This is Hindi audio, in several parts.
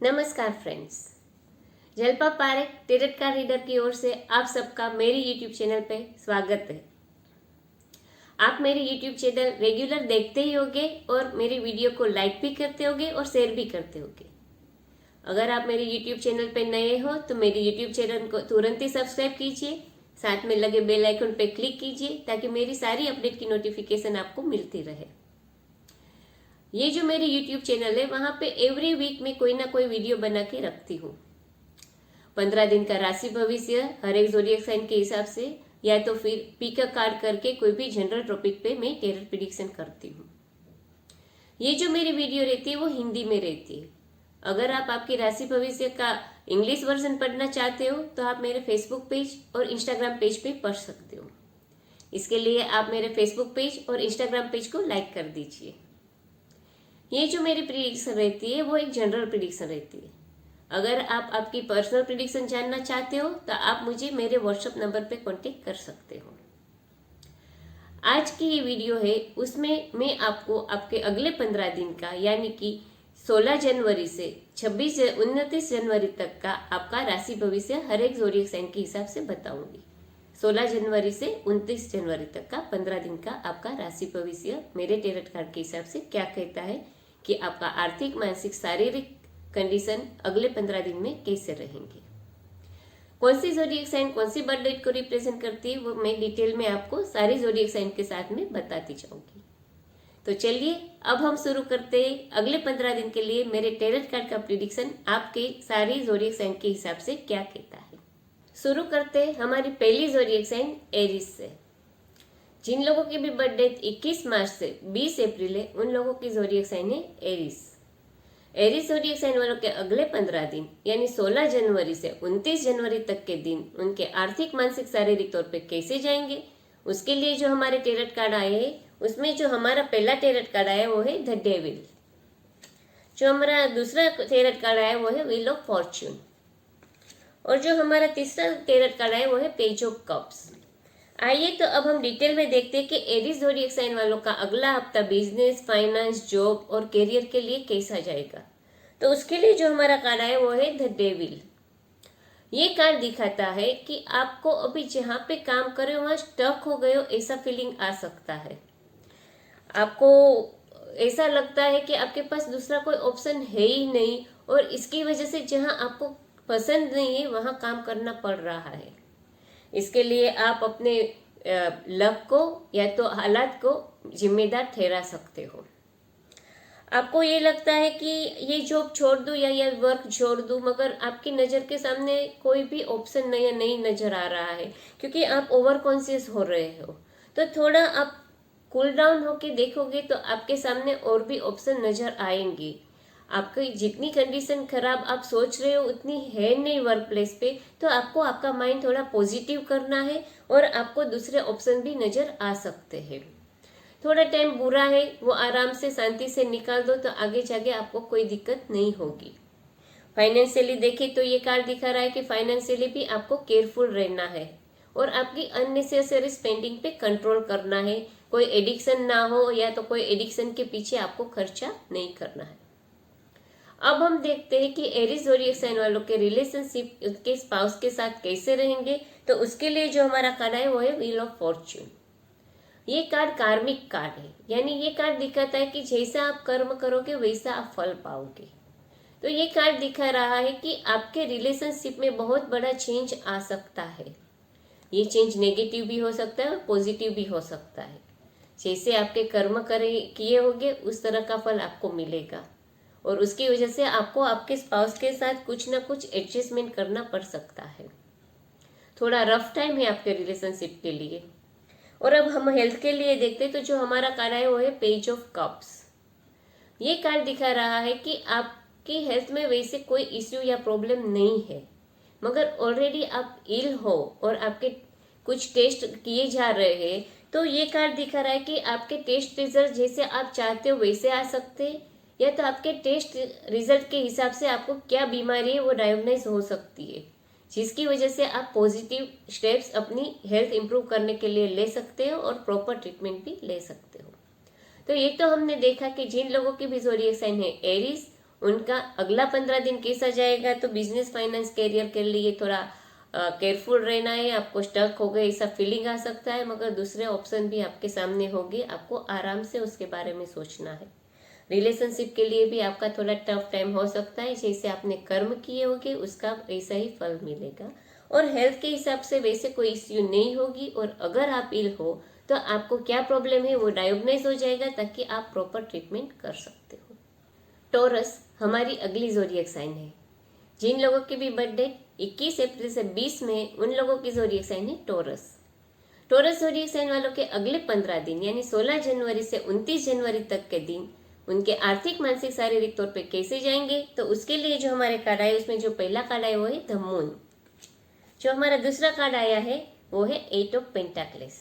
नमस्कार friends, Jalpa Parekh टेरट card reader की ओर से आप सबका मेरे YouTube चैनल पे स्वागत है। आप मेरे YouTube चैनल रेगुलर देखते ही होंगे और मेरी वीडियो को लाइक भी करते होंगे और शेयर भी करते होंगे। अगर आप मेरे YouTube चैनल पे नए हो तो मेरे YouTube चैनल को तुरंत ही सब्सक्राइब कीजिए, साथ में लगे बेल आइकन पे क्लिक कीजिए ताकि मेरी सारी अपडेट की नोटिफिकेशन आपको मिलती रहे। ये जो मेरी YouTube चैनल है वहां पे एवरी वीक में कोई ना कोई वीडियो बना के रखती हूँ। 15 दिन का राशि भविष्य हर एक ज़ोडिएक साइन के हिसाब से, या तो फिर पिक अ कार्ड करके कोई भी जनरल टॉपिक पे मैं टेरर प्रेडिक्शन करती हूँ। ये जो मेरी वीडियो रहती है वो हिंदी में रहती है। अगर आप आपकी राशि भविष्य का इंग्लिश वर्जन पढ़ना चाहते हो तो आप मेरे फेसबुक पेज और इंस्टाग्राम पेज पे पढ़ सकते हो। इसके लिए आप मेरे फेसबुक पेज और इंस्टाग्राम पेज को लाइक कर दीजिए। ये जो मेरी प्रिडिक्शन रहती है वो एक जनरल प्रिडिक्शन रहती है। अगर आप आपकी पर्सनल प्रिडिक्शन जानना चाहते हो तो आप मुझे मेरे व्हाट्सएप नंबर पे कांटेक्ट कर सकते हो। आज की ये वीडियो है, उसमें मैं आपको आपके अगले 15 दिन का यानी कि 16 जनवरी से 29 जनवरी तक का आपका राशि भविष्य हर एक ज़ोडिएक साइन के हिसाब से बताऊंगी। 16 जनवरी से 29 जनवरी तक का 15 दिन का आपका राशि भविष्य मेरे टेरट कार्ड के हिसाब से क्या कहता है कि आपका आर्थिक, मानसिक, शारीरिक कंडीशन अगले 15 दिन में कैसे रहेंगे। कौन सी ज़ोडिएक साइन कौन सी बर्थ डेट को रिप्रेजेंट करती है वो मैं डिटेल में आपको सारी ज़ोडिएक साइन के साथ में बताती जाऊंगी। तो चलिए अब हम शुरू करते हैं अगले 15 दिन के लिए मेरे टेरट कार्ड का प्रिडिक्शन आपके सारी ज़ोडिएक साइन के हिसाब से क्या कहता है। शुरू करते हैं हमारी पहली ज़ोडिएक साइन एरीज से। जिन लोगों की भी बर्थ डेट 21 मार्च से 20 अप्रैल है उन लोगों की ज़ोडिएक साइन है एरीज। एरीज ज़ोडिएक साइन वालों के अगले 15 दिन यानी 16 जनवरी से 29 जनवरी तक के दिन उनके आर्थिक, मानसिक, शारीरिक तौर पे कैसे जाएंगे, उसके लिए जो हमारे टेरट कार्ड आए हैं उसमें जो हमारा पहला टेरट कार्ड आया वो है द डेविल। जो हमारा दूसरा टेरट कार्ड आया वो है व्हील ऑफ फॉर्च्यून, और जो हमारा तीसरा टेरट कार्ड आया वो है पेज ऑफ कप्स। आइए तो अब हम डिटेल में देखते हैं कि एरीज ज़ोडिएक साइन वालों का अगला हफ्ता बिजनेस, फाइनेंस, जॉब और करियर के लिए कैसा जाएगा। तो उसके लिए जो हमारा कार्ड है वो है द डेविल। ये कार्ड दिखाता है कि आपको अभी जहाँ पे काम कर रहे हो वहाँ स्टक हो गए हो ऐसा फीलिंग आ सकता है। आपको ऐसा लगता है कि आपके पास दूसरा कोई ऑप्शन है ही नहीं और इसकी वजह से जहाँ आपको पसंद नहीं है वहाँ काम करना पड़ रहा है। इसके लिए आप अपने लक को या तो हालात को जिम्मेदार ठहरा सकते हो। आपको ये लगता है कि ये जॉब छोड़ दूं या ये वर्क छोड़ दूं, मगर आपकी नज़र के सामने कोई भी ऑप्शन नहीं नज़र आ रहा है क्योंकि आप ओवर कॉन्शियस हो रहे हो। तो थोड़ा आप कूल डाउन होके देखोगे तो आपके सामने और भी ऑप्शन नज़र आएंगे। आपकी जितनी कंडीशन खराब आप सोच रहे हो उतनी है नहीं वर्क प्लेस पे, तो आपको आपका माइंड थोड़ा पॉजिटिव करना है और आपको दूसरे ऑप्शन भी नज़र आ सकते हैं। थोड़ा टाइम बुरा है वो आराम से शांति से निकाल दो तो आगे जाके आपको कोई दिक्कत नहीं होगी। फाइनेंशियली देखें तो ये कार्ड दिखा रहा है कि फाइनेंशियली भी आपको केयरफुल रहना है और आपकी अननेसेसरी स्पेंडिंग पे कंट्रोल करना है। कोई एडिक्शन ना हो या तो कोई एडिक्शन के पीछे आपको खर्चा नहीं करना है। अब हम देखते हैं कि एरीज ज़ोडिएक साइन वालों के रिलेशनशिप उनके स्पाउस के साथ कैसे रहेंगे। तो उसके लिए जो हमारा कार्ड है वो है व्हील ऑफ फॉर्च्यून। ये कार्ड कार्मिक कार्ड है, यानी ये कार्ड दिखाता है कि जैसा आप कर्म करोगे वैसा आप फल पाओगे। तो ये कार्ड दिखा रहा है कि आपके रिलेशनशिप में बहुत बड़ा चेंज आ सकता है। ये चेंज नेगेटिव भी हो सकता है और पॉजिटिव भी हो सकता है। जैसे आपके कर्म किए होंगे उस तरह का फल आपको मिलेगा और उसकी वजह से आपको आपके स्पाउस के साथ कुछ ना कुछ एडजस्टमेंट करना पड़ सकता है। थोड़ा रफ टाइम है आपके रिलेशनशिप के लिए। और अब हम हेल्थ के लिए देखते हैं तो जो हमारा कार्ड है वो है पेज ऑफ कप्स। ये कार्ड दिखा रहा है कि आपकी हेल्थ में वैसे कोई इश्यू या प्रॉब्लम नहीं है, मगर ऑलरेडी आप इल हो और आपके कुछ टेस्ट किए जा रहे हैं। तो ये कार्ड दिखा रहा है कि आपके टेस्ट रिजल्ट जैसे आप चाहते हो वैसे आ सकते हैं, या तो आपके टेस्ट रिजल्ट के हिसाब से आपको क्या बीमारी है वो डायग्नोज हो सकती है, जिसकी वजह से आप पॉजिटिव स्टेप्स अपनी हेल्थ इंप्रूव करने के लिए ले सकते हो और प्रॉपर ट्रीटमेंट भी ले सकते हो। तो ये तो हमने देखा कि जिन लोगों की भी ज़ोडिएक साइन है एरीज उनका अगला 15 दिन कैसा जाएगा। तो बिजनेस फाइनेंस कैरियर के लिए थोड़ा केयरफुल रहना है। आपको स्टक हो गए ऐसा फीलिंग आ सकता है, मगर दूसरे ऑप्शन भी आपके सामने होंगे, आपको आराम से उसके बारे में सोचना है। रिलेशनशिप के लिए भी आपका थोड़ा टफ टाइम हो सकता है, जैसे आपने कर्म किए होंगे उसका ऐसा ही फल मिलेगा। और हेल्थ के हिसाब से वैसे कोई इश्यू नहीं होगी, और अगर आप इल हो तो आपको क्या प्रॉब्लम है वो डायग्नोज हो जाएगा, ताकि आप प्रॉपर ट्रीटमेंट कर सकते हो। टॉरस हमारी अगली ज़ोडिएक साइन है। जिन लोगों की भी बर्थडे 21 अप्रैल से 20 में, उन लोगों की ज़ोडिएक साइन है टॉरस। टॉरस ज़ोडिएक साइन वालों के अगले 15 दिन यानी 16 जनवरी से 29 जनवरी तक के दिन उनके आर्थिक, मानसिक, शारीरिक तौर पे कैसे जाएंगे। तो उसके लिए जो हमारे कार्ड आए उसमें जो पहला कार्ड आया वो है द मून। जो हमारा दूसरा कार्ड आया है वो है 8 ऑफ पेंटाक्लेस,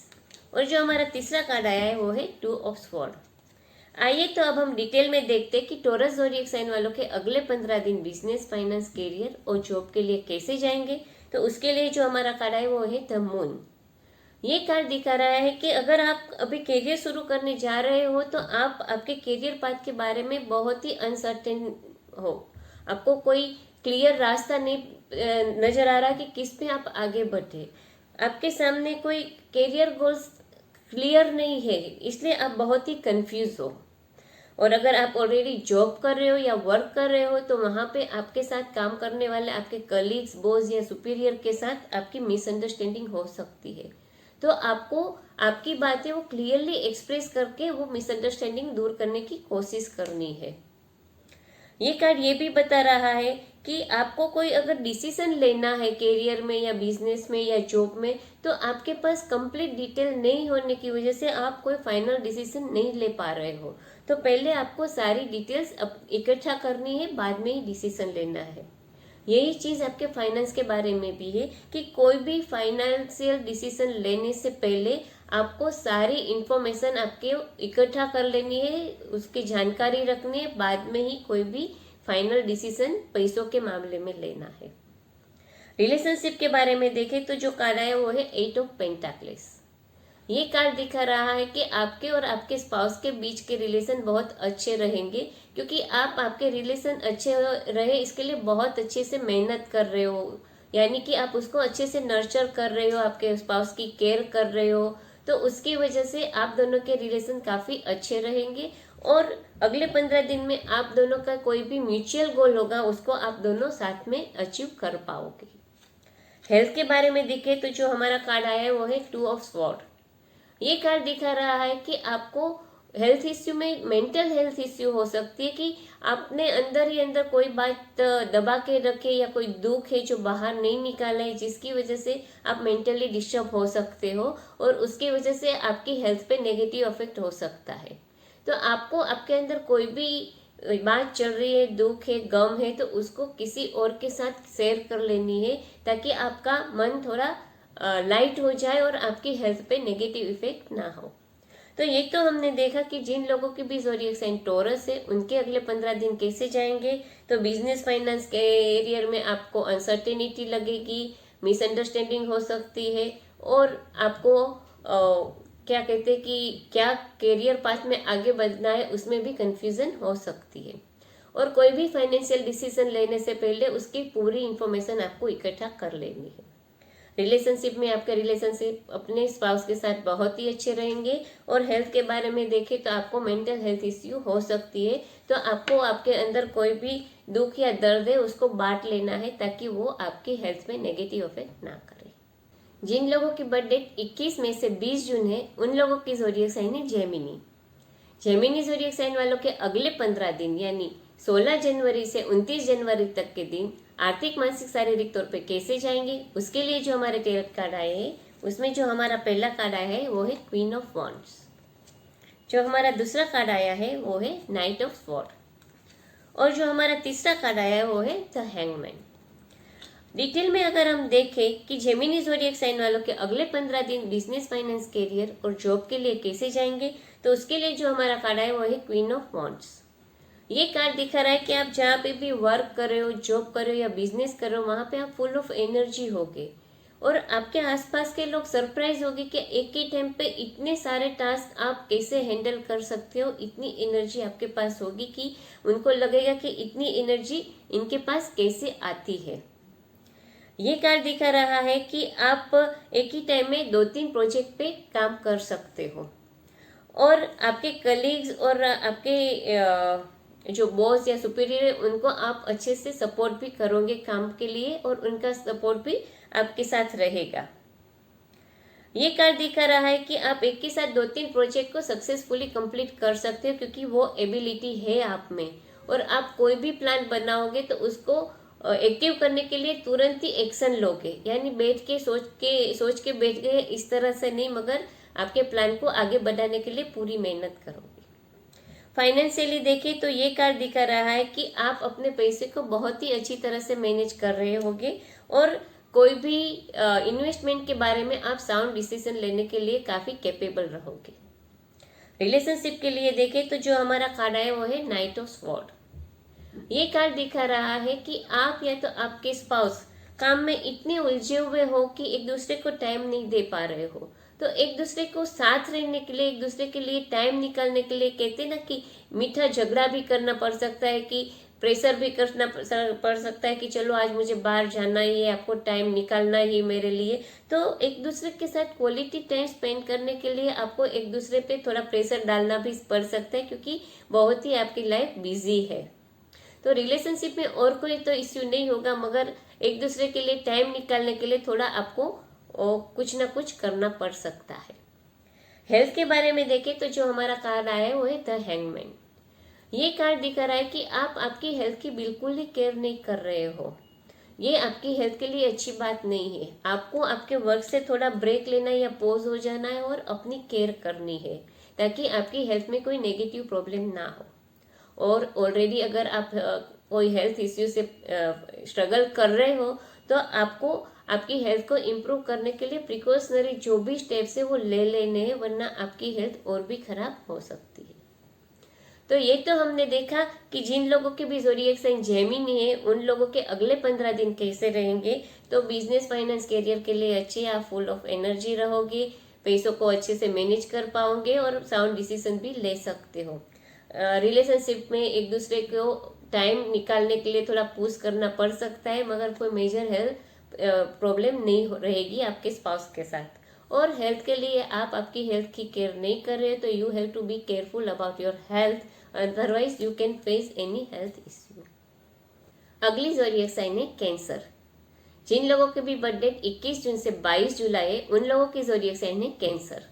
और जो हमारा तीसरा कार्ड आया है वो है 2 ऑफ स्वॉर्ड। आइए तो अब हम डिटेल में देखते हैं कि टॉरस ज़ोडिएक साइन वालों के अगले 15 दिन बिजनेस, फाइनेंस, कैरियर और जॉब के लिए कैसे जाएंगे। तो उसके लिए जो हमारा कार्ड है वो है द मून। ये कार्ड दिखा रहा है कि अगर आप अभी कैरियर शुरू करने जा रहे हो तो आप आपके कैरियर पाथ के बारे में बहुत ही अनसर्टेन हो। आपको कोई क्लियर रास्ता नहीं नजर आ रहा कि किस पे आप आगे बढ़े। आपके सामने कोई कैरियर गोल्स क्लियर नहीं है, इसलिए आप बहुत ही कंफ्यूज हो। और अगर आप ऑलरेडी जॉब कर रहे हो या वर्क कर रहे हो तो वहां पे आपके साथ काम करने वाले आपके कलीग्स, बॉस या सुपीरियर के साथ आपकी मिसअंडरस्टैंडिंग हो सकती है। तो आपको आपकी बातें वो क्लियरली एक्सप्रेस करके वो मिसअंडरस्टैंडिंग दूर करने की कोशिश करनी है। ये कार्ड ये भी बता रहा है कि आपको कोई अगर डिसीजन लेना है कैरियर में या बिजनेस में या जॉब में, तो आपके पास कंप्लीट डिटेल नहीं होने की वजह से आप कोई फाइनल डिसीजन नहीं ले पा रहे हो। तो पहले आपको सारी डिटेल्स इकट्ठा करनी है, बाद में ही डिसीजन लेना है। यही चीज आपके फाइनेंस के बारे में भी है कि कोई भी फाइनेंशियल डिसीजन लेने से पहले आपको सारी इंफॉर्मेशन आपके इकट्ठा कर लेनी है, उसकी जानकारी रखनी है, बाद में ही कोई भी फाइनल डिसीजन पैसों के मामले में लेना है। रिलेशनशिप के बारे में देखें तो जो कार्ड है वो है 8 ऑफ पेंटाक्लेस। ये कार्ड दिखा रहा है कि आपके और आपके स्पाउस के बीच के रिलेशन बहुत अच्छे रहेंगे, क्योंकि आप आपके रिलेशन अच्छे रहे इसके लिए बहुत अच्छे से मेहनत कर रहे हो, यानी कि आप उसको अच्छे से नर्चर कर रहे हो, आपके स्पाउस की केयर कर रहे हो। तो उसकी वजह से आप दोनों के रिलेशन काफी अच्छे रहेंगे, और अगले 15 दिन में आप दोनों का कोई भी म्यूचुअल गोल होगा उसको आप दोनों साथ में अचीव कर पाओगे। हेल्थ के बारे में देखें तो जो हमारा कार्ड आया है वो है 2 ऑफ स्वॉर्ड। ये कार्ड दिखा रहा है कि आपको हेल्थ इश्यू में मेंटल हेल्थ इश्यू हो सकती है, कि आपने अंदर ही अंदर कोई बात दबा के रखे या कोई दुख है जो बाहर नहीं निकाला है, जिसकी वजह से आप मेंटली डिस्टर्ब हो सकते हो, और उसकी वजह से आपकी हेल्थ पे नेगेटिव इफेक्ट हो सकता है। तो आपको आपके अंदर कोई भी बात चल रही है, दुख है, गम है, तो उसको किसी और के साथ शेयर कर लेनी है, ताकि आपका मन थोड़ा लाइट हो जाए और आपकी हेल्थ पे नेगेटिव इफेक्ट ना हो। तो ये तो हमने देखा कि जिन लोगों की भी ज़ोडिएक साइन टॉरस है उनके अगले 15 दिन कैसे जाएंगे। तो बिजनेस, फाइनेंस के एरियर में आपको अनसर्टेनिटी लगेगी, मिसअंडरस्टैंडिंग हो सकती है, और आपको क्या कहते हैं कि क्या कैरियर पाथ में आगे बढ़ना है उसमें भी कंफ्यूजन हो सकती है। और कोई भी फाइनेंशियल डिसीजन लेने से पहले उसकी पूरी इंफॉर्मेशन आपको इकट्ठा कर लेनी है। रिलेशनशिप में आपके रिलेशनशिप अपने स्पाउस के साथ बहुत ही अच्छे रहेंगे। और हेल्थ के बारे में देखें तो आपको मेंटल हेल्थ इश्यू हो सकती है, तो आपको आपके अंदर कोई भी दुख या दर्द है उसको बांट लेना है, ताकि वो आपकी हेल्थ में नेगेटिव इफेक्ट ना करे। जिन लोगों की बर्थडे 21 मई से 20 जून है उन लोगों की ज़ोडिएक साइन है जेमिनी। जेमिनी ज़ोडिएक साइन वालों के अगले 15 दिन यानी 16 जनवरी से 29 जनवरी तक के दिन आर्थिक, मानसिक, शारीरिक तौर पे कैसे जाएंगे। उसके लिए जो हमारे टैरोट कार्ड आए हैं उसमें जो हमारा पहला कार्ड आया है वो है क्वीन ऑफ वॉन्ड्स। जो हमारा दूसरा कार्ड आया है वो है नाइट ऑफ स्वॉर्ड, और जो हमारा तीसरा कार्ड आया है वो है द हैंगमैन। डिटेल में अगर हम देखें कि जेमिनी ज़ोडिएक साइन वालों के अगले 15 दिन बिजनेस, फाइनेंस, कैरियर और जॉब के लिए कैसे जाएंगे, तो उसके लिए जो हमारा कार्ड है वो है क्वीन ऑफ वॉन्ड्स। ये कार्ड दिखा रहा है कि आप जहाँ पे भी वर्क कर रहे हो, जॉब कर रहे हो या बिजनेस कर रहे हो, वहाँ पे आप फुल ऑफ एनर्जी होगे, और आपके आसपास के लोग सरप्राइज होंगे कि एक ही टाइम पे इतने सारे टास्क आप कैसे हैंडल कर सकते हो। इतनी एनर्जी आपके पास होगी कि उनको लगेगा कि इतनी एनर्जी इनके पास कैसे आती है। ये कार्ड दिखा रहा है कि आप एक ही टाइम में 2-3 प्रोजेक्ट पे काम कर सकते हो और आपके कलीग्स और आपके जो बॉस या सुपीरियर है उनको आप अच्छे से सपोर्ट भी करोगे काम के लिए और उनका सपोर्ट भी आपके साथ रहेगा। ये कार्ड दिखा रहा है कि आप एक के साथ 2-3 प्रोजेक्ट को सक्सेसफुली कंप्लीट कर सकते हो क्योंकि वो एबिलिटी है आप में। और आप कोई भी प्लान बनाओगे तो उसको एक्टिव करने के लिए तुरंत ही एक्शन लोगे, यानी बैठ के सोच के बैठ गए इस तरह से नहीं, मगर आपके प्लान को आगे बढ़ाने के लिए पूरी मेहनत करोगे। फाइनेंशियली देखें तो ये कार्ड दिखा रहा है कि आप अपने पैसे को बहुत ही अच्छी तरह से मैनेज कर रहे होगे और कोई भी इन्वेस्टमेंट के बारे में आप साउंड डिसीजन लेने के लिए काफी कैपेबल रहोगे। रिलेशनशिप के लिए देखें तो जो हमारा कार्ड है वो है नाइट ऑफ स्वॉर्ड। ये कार्ड दिखा रहा है कि आप या तो आपके स्पाउस काम में इतने उलझे हुए हो कि एक दूसरे को टाइम नहीं दे पा रहे हो, तो एक दूसरे को साथ रहने के लिए, एक दूसरे के लिए टाइम निकालने के लिए कहते ना कि मीठा झगड़ा भी करना पड़ सकता है, कि प्रेशर भी करना पड़ सकता है कि चलो आज मुझे बाहर जाना ही है, आपको टाइम निकालना ही मेरे लिए। तो एक दूसरे के साथ क्वालिटी टाइम स्पेंड करने के लिए आपको एक दूसरे पे थोड़ा प्रेशर डालना भी पड़ सकता है क्योंकि बहुत ही आपकी लाइफ बिजी है। तो रिलेशनशिप में और कोई तो इश्यू नहीं होगा, मगर एक दूसरे के लिए टाइम निकालने के लिए थोड़ा आपको कुछ ना कुछ करना पड़ सकता है। हेल्थ के बारे में देखें तो जो हमारा कार्ड आया है वो है द हैंगमैन। ये कार्ड दिखा रहा है कि आप आपकी हेल्थ की बिल्कुल ही केयर नहीं कर रहे हो। ये आपकी हेल्थ के लिए अच्छी बात नहीं है। आपको आपके वर्क से थोड़ा ब्रेक लेना या पॉज हो जाना है और अपनी केयर करनी है ताकि आपकी हेल्थ में कोई नेगेटिव प्रॉब्लम ना हो। और ऑलरेडी अगर आप कोई हेल्थ इश्यू से स्ट्रगल कर रहे हो तो आपको आपकी हेल्थ को इम्प्रूव करने के लिए प्रिकॉशनरी जो भी स्टेप्स है वो ले लेने हैं, वरना आपकी हेल्थ और भी खराब हो सकती है। तो ये तो हमने देखा कि जिन लोगों के भी ज़ोडिएक साइन जेमिनी है उन लोगों के अगले 15 दिन कैसे रहेंगे। तो बिजनेस, फाइनेंस, करियर के लिए अच्छे, आप फुल ऑफ एनर्जी रहोगे, पैसों को अच्छे से मैनेज कर पाओगे और साउंड डिसीजन भी ले सकते हो। रिलेशनशिप में एक दूसरे को टाइम निकालने के लिए थोड़ा पुश करना पड़ सकता है, मगर कोई मेजर हेल्थ प्रॉब्लम नहीं रहेगी आपके स्पाउस के साथ। और हेल्थ के लिए आप आपकी हेल्थ की केयर नहीं कर रहे तो you have to be careful about your health, otherwise you can face any health issue. अगली ज़ोडिएक साइन है कैंसर। जिन लोगों के भी बर्थडे 21 जून से 22 जुलाई है उन लोगों की ज़ोडिएक साइन है कैंसर।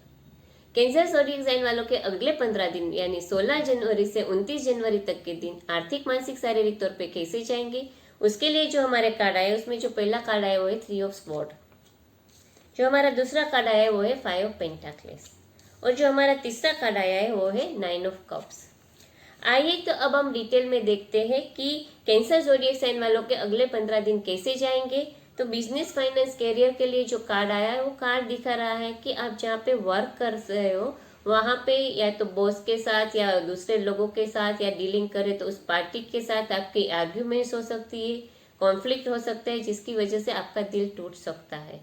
कैंसर ज़ोडिएक साइन वालों के अगले 15 दिन यानी 16 जनवरी से 29 जनवरी तक के दिन आर्थिक, मानसिक, शारीरिक तौर पे कैसे जाएंगे, उसके लिए जो हमारे कार्ड आए उसमें जो पहला कार्ड आया वो है 3 ऑफ स्वॉर्ड, जो हमारा दूसरा कार्ड आया है वो है 5 ऑफ पेंटाक्लेस और जो हमारा तीसरा कार्ड आया है वो है 9 ऑफ कप्स। आइए तो अब हम डिटेल में देखते हैं कि कैंसर ज़ोडिएक साइन वालों के अगले 15 दिन कैसे जाएंगे। तो बिजनेस, फाइनेंस, कैरियर के लिए जो कार्ड आया है वो कार्ड दिखा रहा है कि आप जहाँ पे वर्क कर रहे हो वहाँ पे या तो बॉस के साथ या दूसरे लोगों के साथ या डीलिंग करे तो उस पार्टी के साथ आपकी आर्ग्यूमेंट्स हो सकती है, कॉन्फ्लिक्ट हो सकता है, जिसकी वजह से आपका दिल टूट सकता है।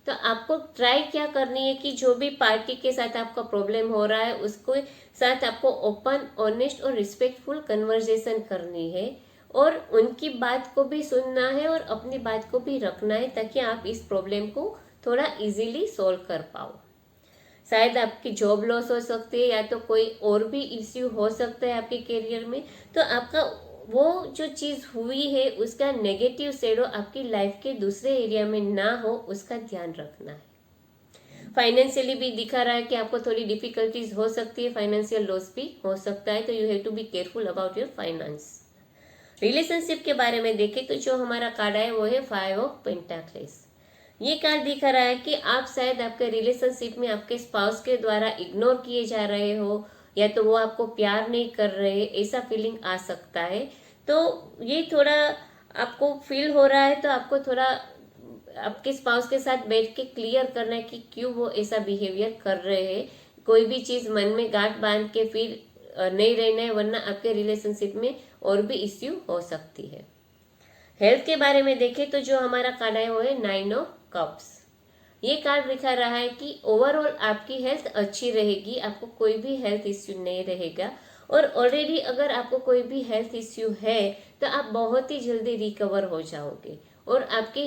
तो आपको ट्राई क्या करनी है कि जो भी पार्टी के साथ आपका प्रॉब्लम हो रहा है उसको साथ आपको ओपन, ऑनेस्ट और रिस्पेक्टफुल कन्वर्जेशन करनी है और उनकी बात को भी सुनना है और अपनी बात को भी रखना है ताकि आप इस प्रॉब्लम को थोड़ा इजीली सॉल्व कर पाओ। शायद आपकी जॉब लॉस हो सकती है या तो कोई और भी इश्यू हो सकता है आपके करियर में, तो आपका वो जो चीज़ हुई है उसका नेगेटिव शेडो आपकी लाइफ के दूसरे एरिया में ना हो, उसका ध्यान रखना है। फाइनेंशियली भी दिखा रहा है कि आपको थोड़ी डिफिकल्टीज हो सकती है, फाइनेंशियल लॉस भी हो सकता है, तो you have to be careful about your finance. Relationship के बारे में देखें तो जो हमारा कार्ड है वो है 5 ऑफ पेंटाक्लेस। ये कार्ड दिखा रहा है कि आप शायद आपके रिलेशनशिप में आपके स्पाउस के द्वारा इग्नोर किए जा रहे हो या तो वो आपको प्यार नहीं कर रहे, ऐसा फीलिंग आ सकता है। तो ये थोड़ा आपको फील हो रहा है तो आपको थोड़ा आपके स्पाउस के साथ बैठ के क्लियर करना है कि क्यों वो ऐसा बिहेवियर कर रहे हैं। कोई भी चीज़ मन में गांठ बांध के फिर नहीं रहना है, वरना आपके रिलेशनशिप में और भी इश्यू हो सकती है। हेल्थ के बारे में देखें तो जो हमारा कार्ड है वो है 9 ऑफ कप्स। ये कार्ड दिखा रहा है कि ओवरऑल आपकी हेल्थ अच्छी रहेगी, आपको कोई भी हेल्थ इश्यू नहीं रहेगा। और ऑलरेडी अगर आपको कोई भी हेल्थ इश्यू है तो आप बहुत ही जल्दी रिकवर हो जाओगे और आपकी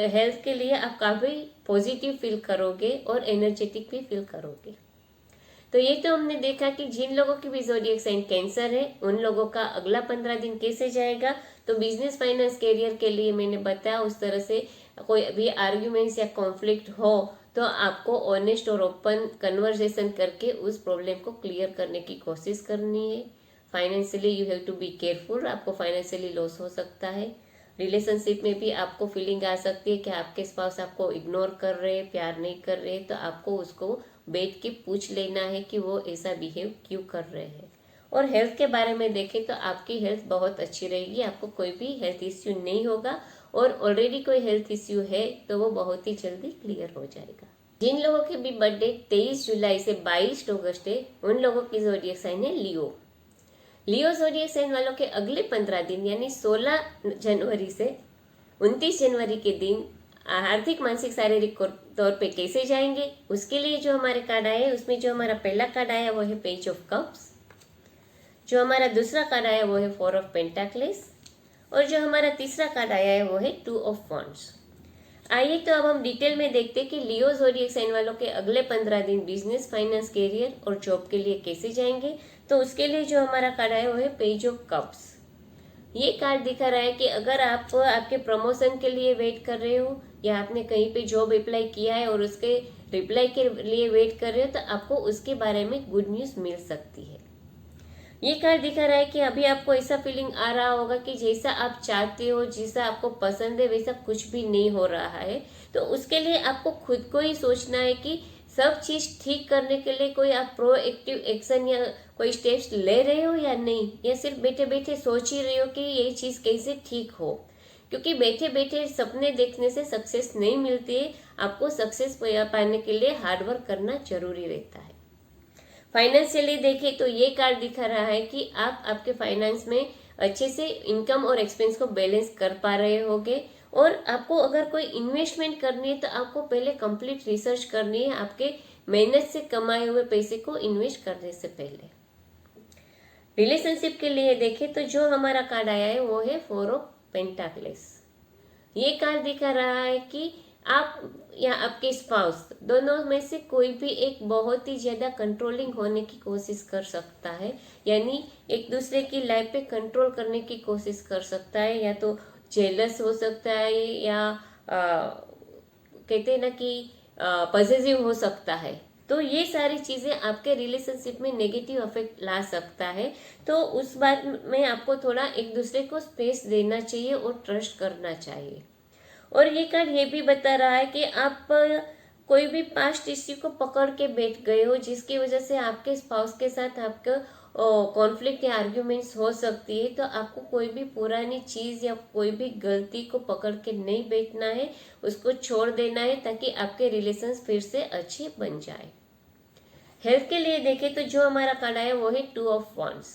हेल्थ के लिए आप काफ़ी पॉजिटिव फील करोगे और एनर्जेटिक भी फील करोगे। तो ये तो हमने देखा कि जिन लोगों की भी ज़ोडिएक साइन कैंसर है उन लोगों का अगला 15 दिन कैसे जाएगा। तो बिजनेस, फाइनेंस, कैरियर के लिए मैंने बताया उस तरह से कोई भी आर्ग्यूमेंट्स या कॉन्फ्लिक्ट हो तो आपको ऑनेस्ट और ओपन कन्वर्सेशन करके उस प्रॉब्लम को क्लियर करने की कोशिश करनी है। Financially you have to be careful, आपको फाइनेंशियली लॉस हो सकता है। रिलेशनशिप में भी आपको फीलिंग आ सकती है कि आपके स्पाउस आपको इग्नोर कर रहे हैं, प्यार नहीं कर रहे, तो आपको उसको बैठ के पूछ लेना है कि वो ऐसा बिहेव क्यों कर रहे हैं। और हेल्थ के बारे में देखें तो आपकी हेल्थ बहुत अच्छी रहेगी, आपको कोई भी हेल्थ इश्यू नहीं होगा और ऑलरेडी कोई हेल्थ इश्यू है तो वो बहुत ही जल्दी क्लियर हो जाएगा। जिन लोगों की भी बर्थडे 23 जुलाई से 22 अगस्त है उन लोगों की ज़ोडिएक साइन है लियो। लियो ज़ोडिएक साइन वालों के अगले 15 दिन यानी 16 जनवरी से 29 जनवरी के दिन आर्थिक, मानसिक, शारीरिक तौर पे कैसे जाएंगे, उसके लिए जो हमारे कार्ड आए हैं उसमें जो हमारा पहला कार्ड आया वो है पेज ऑफ कप्स, जो हमारा दूसरा कार्ड आया वो है 4 ऑफ पेंटाक्लेस और जो हमारा तीसरा कार्ड आया है वो है 2 ऑफ वॉन्ड्स। आइए तो अब हम डिटेल में देखते हैं कि लियो ज़ोडिएक साइन वालों के अगले 15 दिन बिजनेस, फाइनेंस, कैरियर और जॉब के लिए कैसे जाएंगे। तो उसके लिए जो हमारा कार्ड आया वो है पेज ऑफ कप्स। ये कार्ड दिखा रहा है कि अगर आप आपके प्रमोशन के लिए वेट कर रहे हो या आपने कहीं पे जॉब अप्लाई किया है और उसके रिप्लाई के लिए वेट कर रहे हो तो आपको उसके बारे में गुड न्यूज़ मिल सकती है। ये कार्ड दिखा रहा है कि अभी आपको ऐसा फीलिंग आ रहा होगा कि जैसा आप चाहते हो, जैसा आपको पसंद है वैसा कुछ भी नहीं हो रहा है। तो उसके लिए आपको खुद को ही सोचना है कि सब चीज़ ठीक करने के लिए कोई आप प्रोएक्टिव एक्शन या कोई स्टेप्स ले रहे हो या नहीं, या सिर्फ बैठे बैठे सोच ही रहे हो कि ये चीज़ कैसे ठीक हो। क्योंकि बैठे बैठे सपने देखने से सक्सेस नहीं मिलती है, आपको सक्सेस पाने के लिए हार्डवर्क करना जरूरी रहता है। फाइनेंशियली देखें तो ये कार्ड दिखा रहा है कि आप आपके फाइनेंस में अच्छे से इनकम और एक्सपेंस को बैलेंस कर पा रहे होगे और आपको अगर कोई इन्वेस्टमेंट करनी है तो आपको पहले कंप्लीट रिसर्च करनी है आपके मेहनत से कमाए हुए पैसे को इन्वेस्ट करने से पहले। रिलेशनशिप के लिए देखें तो जो हमारा कार्ड आया है वो है 4 ऑफ पेंटाक्लेस। ये कार्ड दिखा रहा है कि आप या आपके स्पाउस दोनों में से कोई भी एक बहुत ही ज्यादा कंट्रोलिंग होने की कोशिश कर सकता है, यानी एक दूसरे की लाइफ पे कंट्रोल करने की कोशिश कर सकता है, या तो जेलस हो सकता है या कहते हैं ना कि पॉजिटिव हो सकता है। तो ये सारी चीजें आपके रिलेशनशिप में नेगेटिव इफेक्ट ला सकता है। तो उस बात में आपको थोड़ा एक दूसरे को स्पेस देना चाहिए और ट्रस्ट करना चाहिए। और ये कार्ड ये भी बता रहा है कि आप कोई भी पास्ट इश्यू को पकड़ के बैठ गए हो जिसकी वजह से आपके स्पाउस के साथ आपका कॉन्फ्लिक्ट या आर्ग्यूमेंट्स हो सकती है। तो आपको कोई भी पुरानी चीज या कोई भी गलती को पकड़ के नहीं बैठना है, उसको छोड़ देना है ताकि आपके रिलेशंस फिर से अच्छे बन जाए। हेल्थ के लिए देखें तो जो हमारा कार्ड आया वो है 2 ऑफ वॉन्ड्स।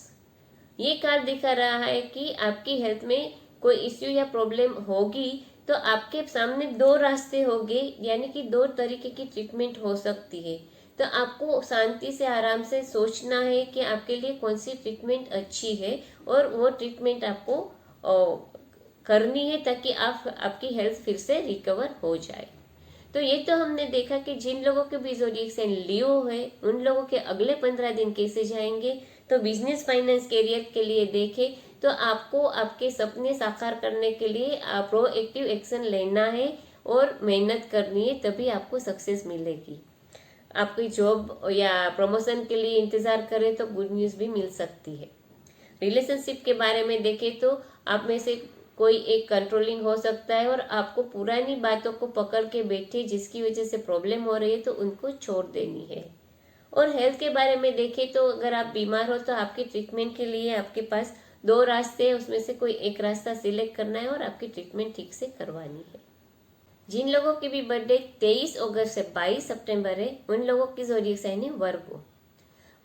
ये कार्ड दिखा रहा है कि आपकी हेल्थ में कोई इश्यू या प्रॉब्लम होगी तो आपके सामने 2 रास्ते होंगे, यानी कि 2 तरीके की ट्रीटमेंट हो सकती है। तो आपको शांति से आराम से सोचना है कि आपके लिए कौन सी ट्रीटमेंट अच्छी है और वो ट्रीटमेंट आपको करनी है ताकि आपकी हेल्थ फिर से रिकवर हो जाए। तो ये तो हमने देखा कि जिन लोगों के भी ज़ोडिएक साइन लियो है उन लोगों के अगले 15 दिन कैसे जाएंगे। तो बिजनेस, फाइनेंस, कैरियर के लिए देखें तो आपको आपके सपने साकार करने के लिए प्रोएक्टिव एक्शन लेना है और मेहनत करनी है, तभी आपको सक्सेस मिलेगी। आपकी जॉब या प्रमोशन के लिए इंतजार करें तो गुड न्यूज़ भी मिल सकती है। रिलेशनशिप के बारे में देखें तो आप में से कोई एक कंट्रोलिंग हो सकता है और आपको पुरानी बातों को पकड़ के बैठे जिसकी वजह से प्रॉब्लम हो रही है तो उनको छोड़ देनी है। और हेल्थ के बारे में देखें तो अगर आप बीमार हो तो आपकी ट्रीटमेंट के लिए आपके पास 2 रास्ते हैं, उसमें से कोई एक रास्ता सिलेक्ट करना है और आपकी ट्रीटमेंट ठीक से करवानी है। जिन लोगों की भी बर्थडे 23 अगस्त से 22 सितंबर है उन लोगों की ज़ोडिएक साइन है वर्गो।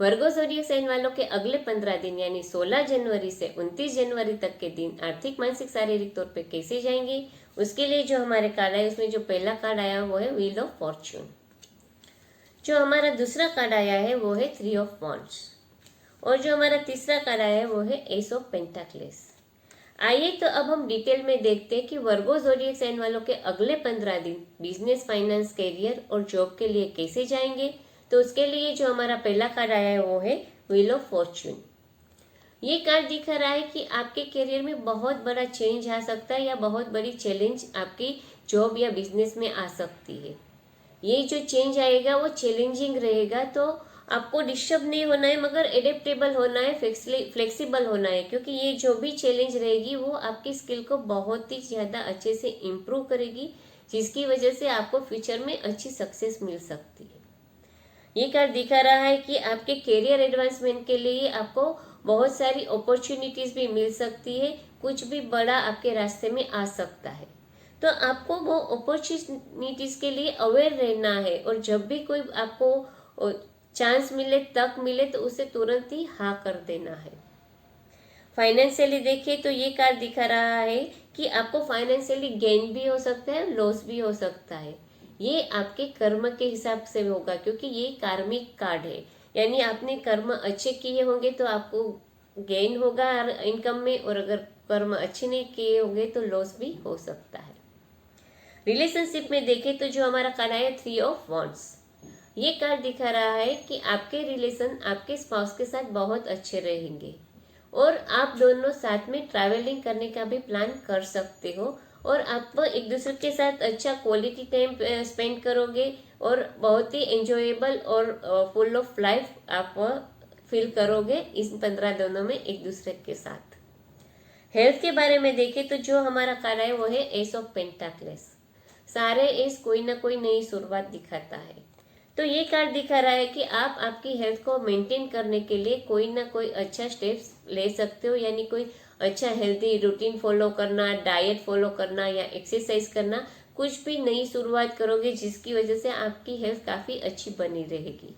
वर्गो ज़ोडिएक साइन वालों के अगले 15 दिन यानी 16 जनवरी से 29 जनवरी तक के दिन आर्थिक, मानसिक, शारीरिक तौर पे कैसे जाएंगे, उसके लिए जो हमारे कार्ड आए उसमें जो पहला कार्ड आया वो है व्हील ऑफ फॉर्च्यून। जो हमारा दूसरा कार्ड आया है वो है 3 ऑफ वॉन्ड्स और जो हमारा तीसरा कार्ड आया है वो है एस ऑफ पेंटाक्लेस। आइए तो अब हम डिटेल में देखते हैं कि वर्गो ज़ोडिएक साइन वालों के अगले 15 दिन बिजनेस, फाइनेंस, करियर और जॉब के लिए कैसे जाएंगे। तो उसके लिए जो हमारा पहला कार्ड आया है वो है व्हील ऑफ फॉर्च्यून। ये कार्ड दिखा रहा है कि आपके करियर में बहुत बड़ा चेंज आ सकता है या बहुत बड़ी चैलेंज आपकी जॉब या बिजनेस में आ सकती है। ये जो चेंज आएगा वो चैलेंजिंग रहेगा, तो आपको डिस्टर्ब नहीं होना है मगर एडेप्टेबल होना है, फ्लेक्सिबल होना है, क्योंकि ये जो भी चैलेंज रहेगी वो आपकी स्किल को बहुत ही ज़्यादा अच्छे से इम्प्रूव करेगी, जिसकी वजह से आपको फ्यूचर में अच्छी सक्सेस मिल सकती है। ये कार्ड दिखा रहा है कि आपके करियर एडवांसमेंट के लिए आपको बहुत सारी अपॉर्चुनिटीज भी मिल सकती है, कुछ भी बड़ा आपके रास्ते में आ सकता है। तो आपको वो अपॉर्चुनिटीज के लिए अवेयर रहना है और जब भी कोई आपको चांस मिले, तक मिले, तो उसे तुरंत ही हाँ कर देना है। फाइनेंशियली देखिए तो ये कार्ड दिखा रहा है कि आपको फाइनेंशियली गेन भी हो सकता है, लॉस भी हो सकता है। ये आपके कर्म के हिसाब से होगा, क्योंकि ये कार्मिक कार्ड है, यानी आपने कर्म अच्छे किए होंगे तो आपको गेन होगा इनकम में, और अगर कर्म अच्छे नहीं किए होंगे तो लॉस भी हो सकता है। रिलेशनशिप में देखें तो जो हमारा कार्ड है 3 ऑफ वॉन्ड्स, ये कार्ड दिखा रहा है कि आपके रिलेशन आपके स्पाउस के साथ बहुत अच्छे रहेंगे और आप दोनों साथ में ट्रैवलिंग करने का भी प्लान कर सकते हो और आप एक दूसरे के साथ अच्छा क्वालिटी टाइम स्पेंड करोगे और बहुत ही एंजॉयबल और फुल ऑफ लाइफ आप फील करोगे इस 15 दिनों में एक दूसरे के साथ। हेल्थ के बारे में देखें तो जो हमारा कार्ड है वो है एस ऑफ पेंटाक्लेस। सारे एस कोई ना कोई नई शुरुआत दिखाता है, तो ये कार्ड दिखा रहा है कि आप आपकी हेल्थ को मेंटेन करने के लिए कोई ना कोई अच्छा स्टेप्स ले सकते हो, यानी कोई अच्छा हेल्दी रूटीन फॉलो करना, डाइट फॉलो करना या एक्सरसाइज करना, कुछ भी नई शुरुआत करोगे जिसकी वजह से आपकी हेल्थ काफ़ी अच्छी बनी रहेगी।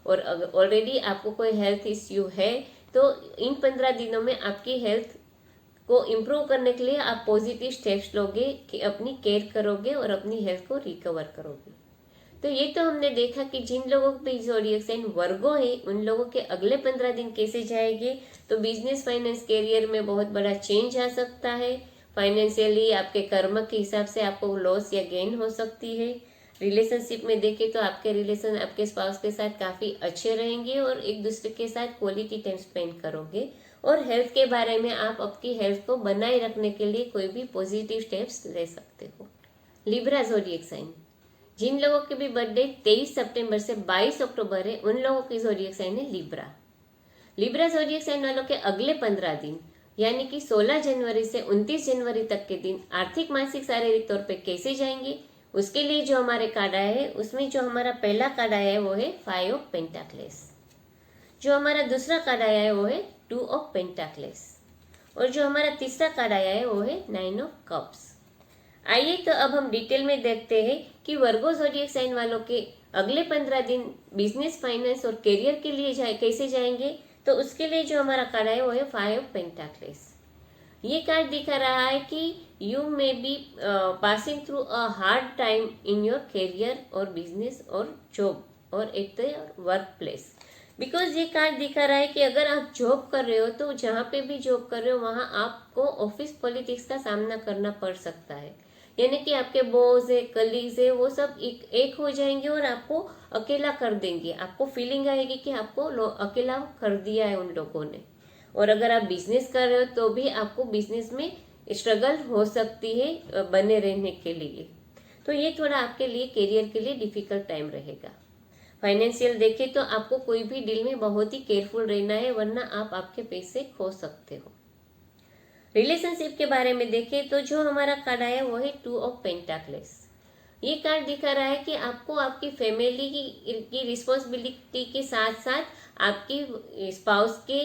और अगर ऑलरेडी आपको कोई हेल्थ इश्यू है तो इन 15 दिनों में आपकी हेल्थ को इम्प्रूव करने के लिए आप पॉजिटिव स्टेप्स लोगे कि अपनी केयर करोगे और अपनी हेल्थ को रिकवर करोगे। तो ये तो हमने देखा कि जिन लोगों पे ज़ोडिएक साइन वर्गो है उन लोगों के अगले 15 दिन कैसे जाएंगे। तो बिजनेस, फाइनेंस, करियर में बहुत बड़ा चेंज आ सकता है। फाइनेंशियली आपके कर्म के हिसाब से आपको लॉस या गेन हो सकती है। रिलेशनशिप में देखें तो आपके रिलेशन आपके स्पाउस के साथ काफ़ी अच्छे रहेंगे और एक दूसरे के साथ क्वालिटी टाइम स्पेंड करोगे। और हेल्थ के बारे में आप आपकी हेल्थ को बनाए रखने के लिए कोई भी पॉजिटिव स्टेप्स ले सकते हो। लिब्रा ज़ोडिएक साइन, जिन लोगों के भी बर्थडे 23 सितंबर से 22 अक्टूबर है उन लोगों की ज़ोडिएक साइन है लिब्रा। लिब्रा ज़ोडिएक साइन वालों के अगले 15 दिन यानी कि 16 जनवरी से 29 जनवरी तक के दिन आर्थिक, मानसिक, शारीरिक तौर पे कैसे जाएंगे, उसके लिए जो हमारे कार्ड आया है उसमें जो हमारा पहला कार्ड आया है वो है 5 ऑफ पेंटाक्लेस। जो हमारा दूसरा कार्ड आया है वो है 2 ऑफ पेंटाक्लेस और जो हमारा तीसरा कार्ड आया है वो है 9 ऑफ कप्स। आइए तो अब हम डिटेल में देखते हैं कि वर्गो ज़ोडिएक साइन वालों के अगले 15 दिन बिजनेस, फाइनेंस और करियर के लिए कैसे जाएंगे। तो उसके लिए जो हमारा कार्ड है वो है 5 ऑफ पेंटाक्लेस। ये कार्ड दिखा रहा है कि you may be passing through a hard time in your career और बिजनेस और जॉब और at the work place. Because ये कार्ड दिखा रहा है कि अगर आप जॉब कर रहे हो तो जहाँ पे भी जॉब कर रहे हो वहाँ आपको ऑफिस पॉलिटिक्स का सामना करना पड़ सकता है, यानी कि आपके बॉस है, कलीग्स है, वो सब एक हो जाएंगे और आपको अकेला कर देंगे। आपको फीलिंग आएगी कि आपको अकेला कर दिया है उन लोगों ने। और अगर आप बिजनेस कर रहे हो तो भी आपको बिजनेस में स्ट्रगल हो सकती है बने रहने के लिए। तो ये थोड़ा आपके लिए करियर के लिए डिफिकल्ट टाइम रहेगा। फाइनेंशियल देखें तो आपको कोई भी डील में बहुत ही केयरफुल रहना है, वरना आप आपके पैसे खो सकते हो। रिलेशनशिप के बारे में देखें तो जो हमारा कार्ड आया वो है 2 ऑफ पेंटाक्लेस। ये कार्ड दिखा रहा है कि आपको आपकी फैमिली की रिस्पॉन्सिबिलिटी के साथ साथ आपकी स्पाउस के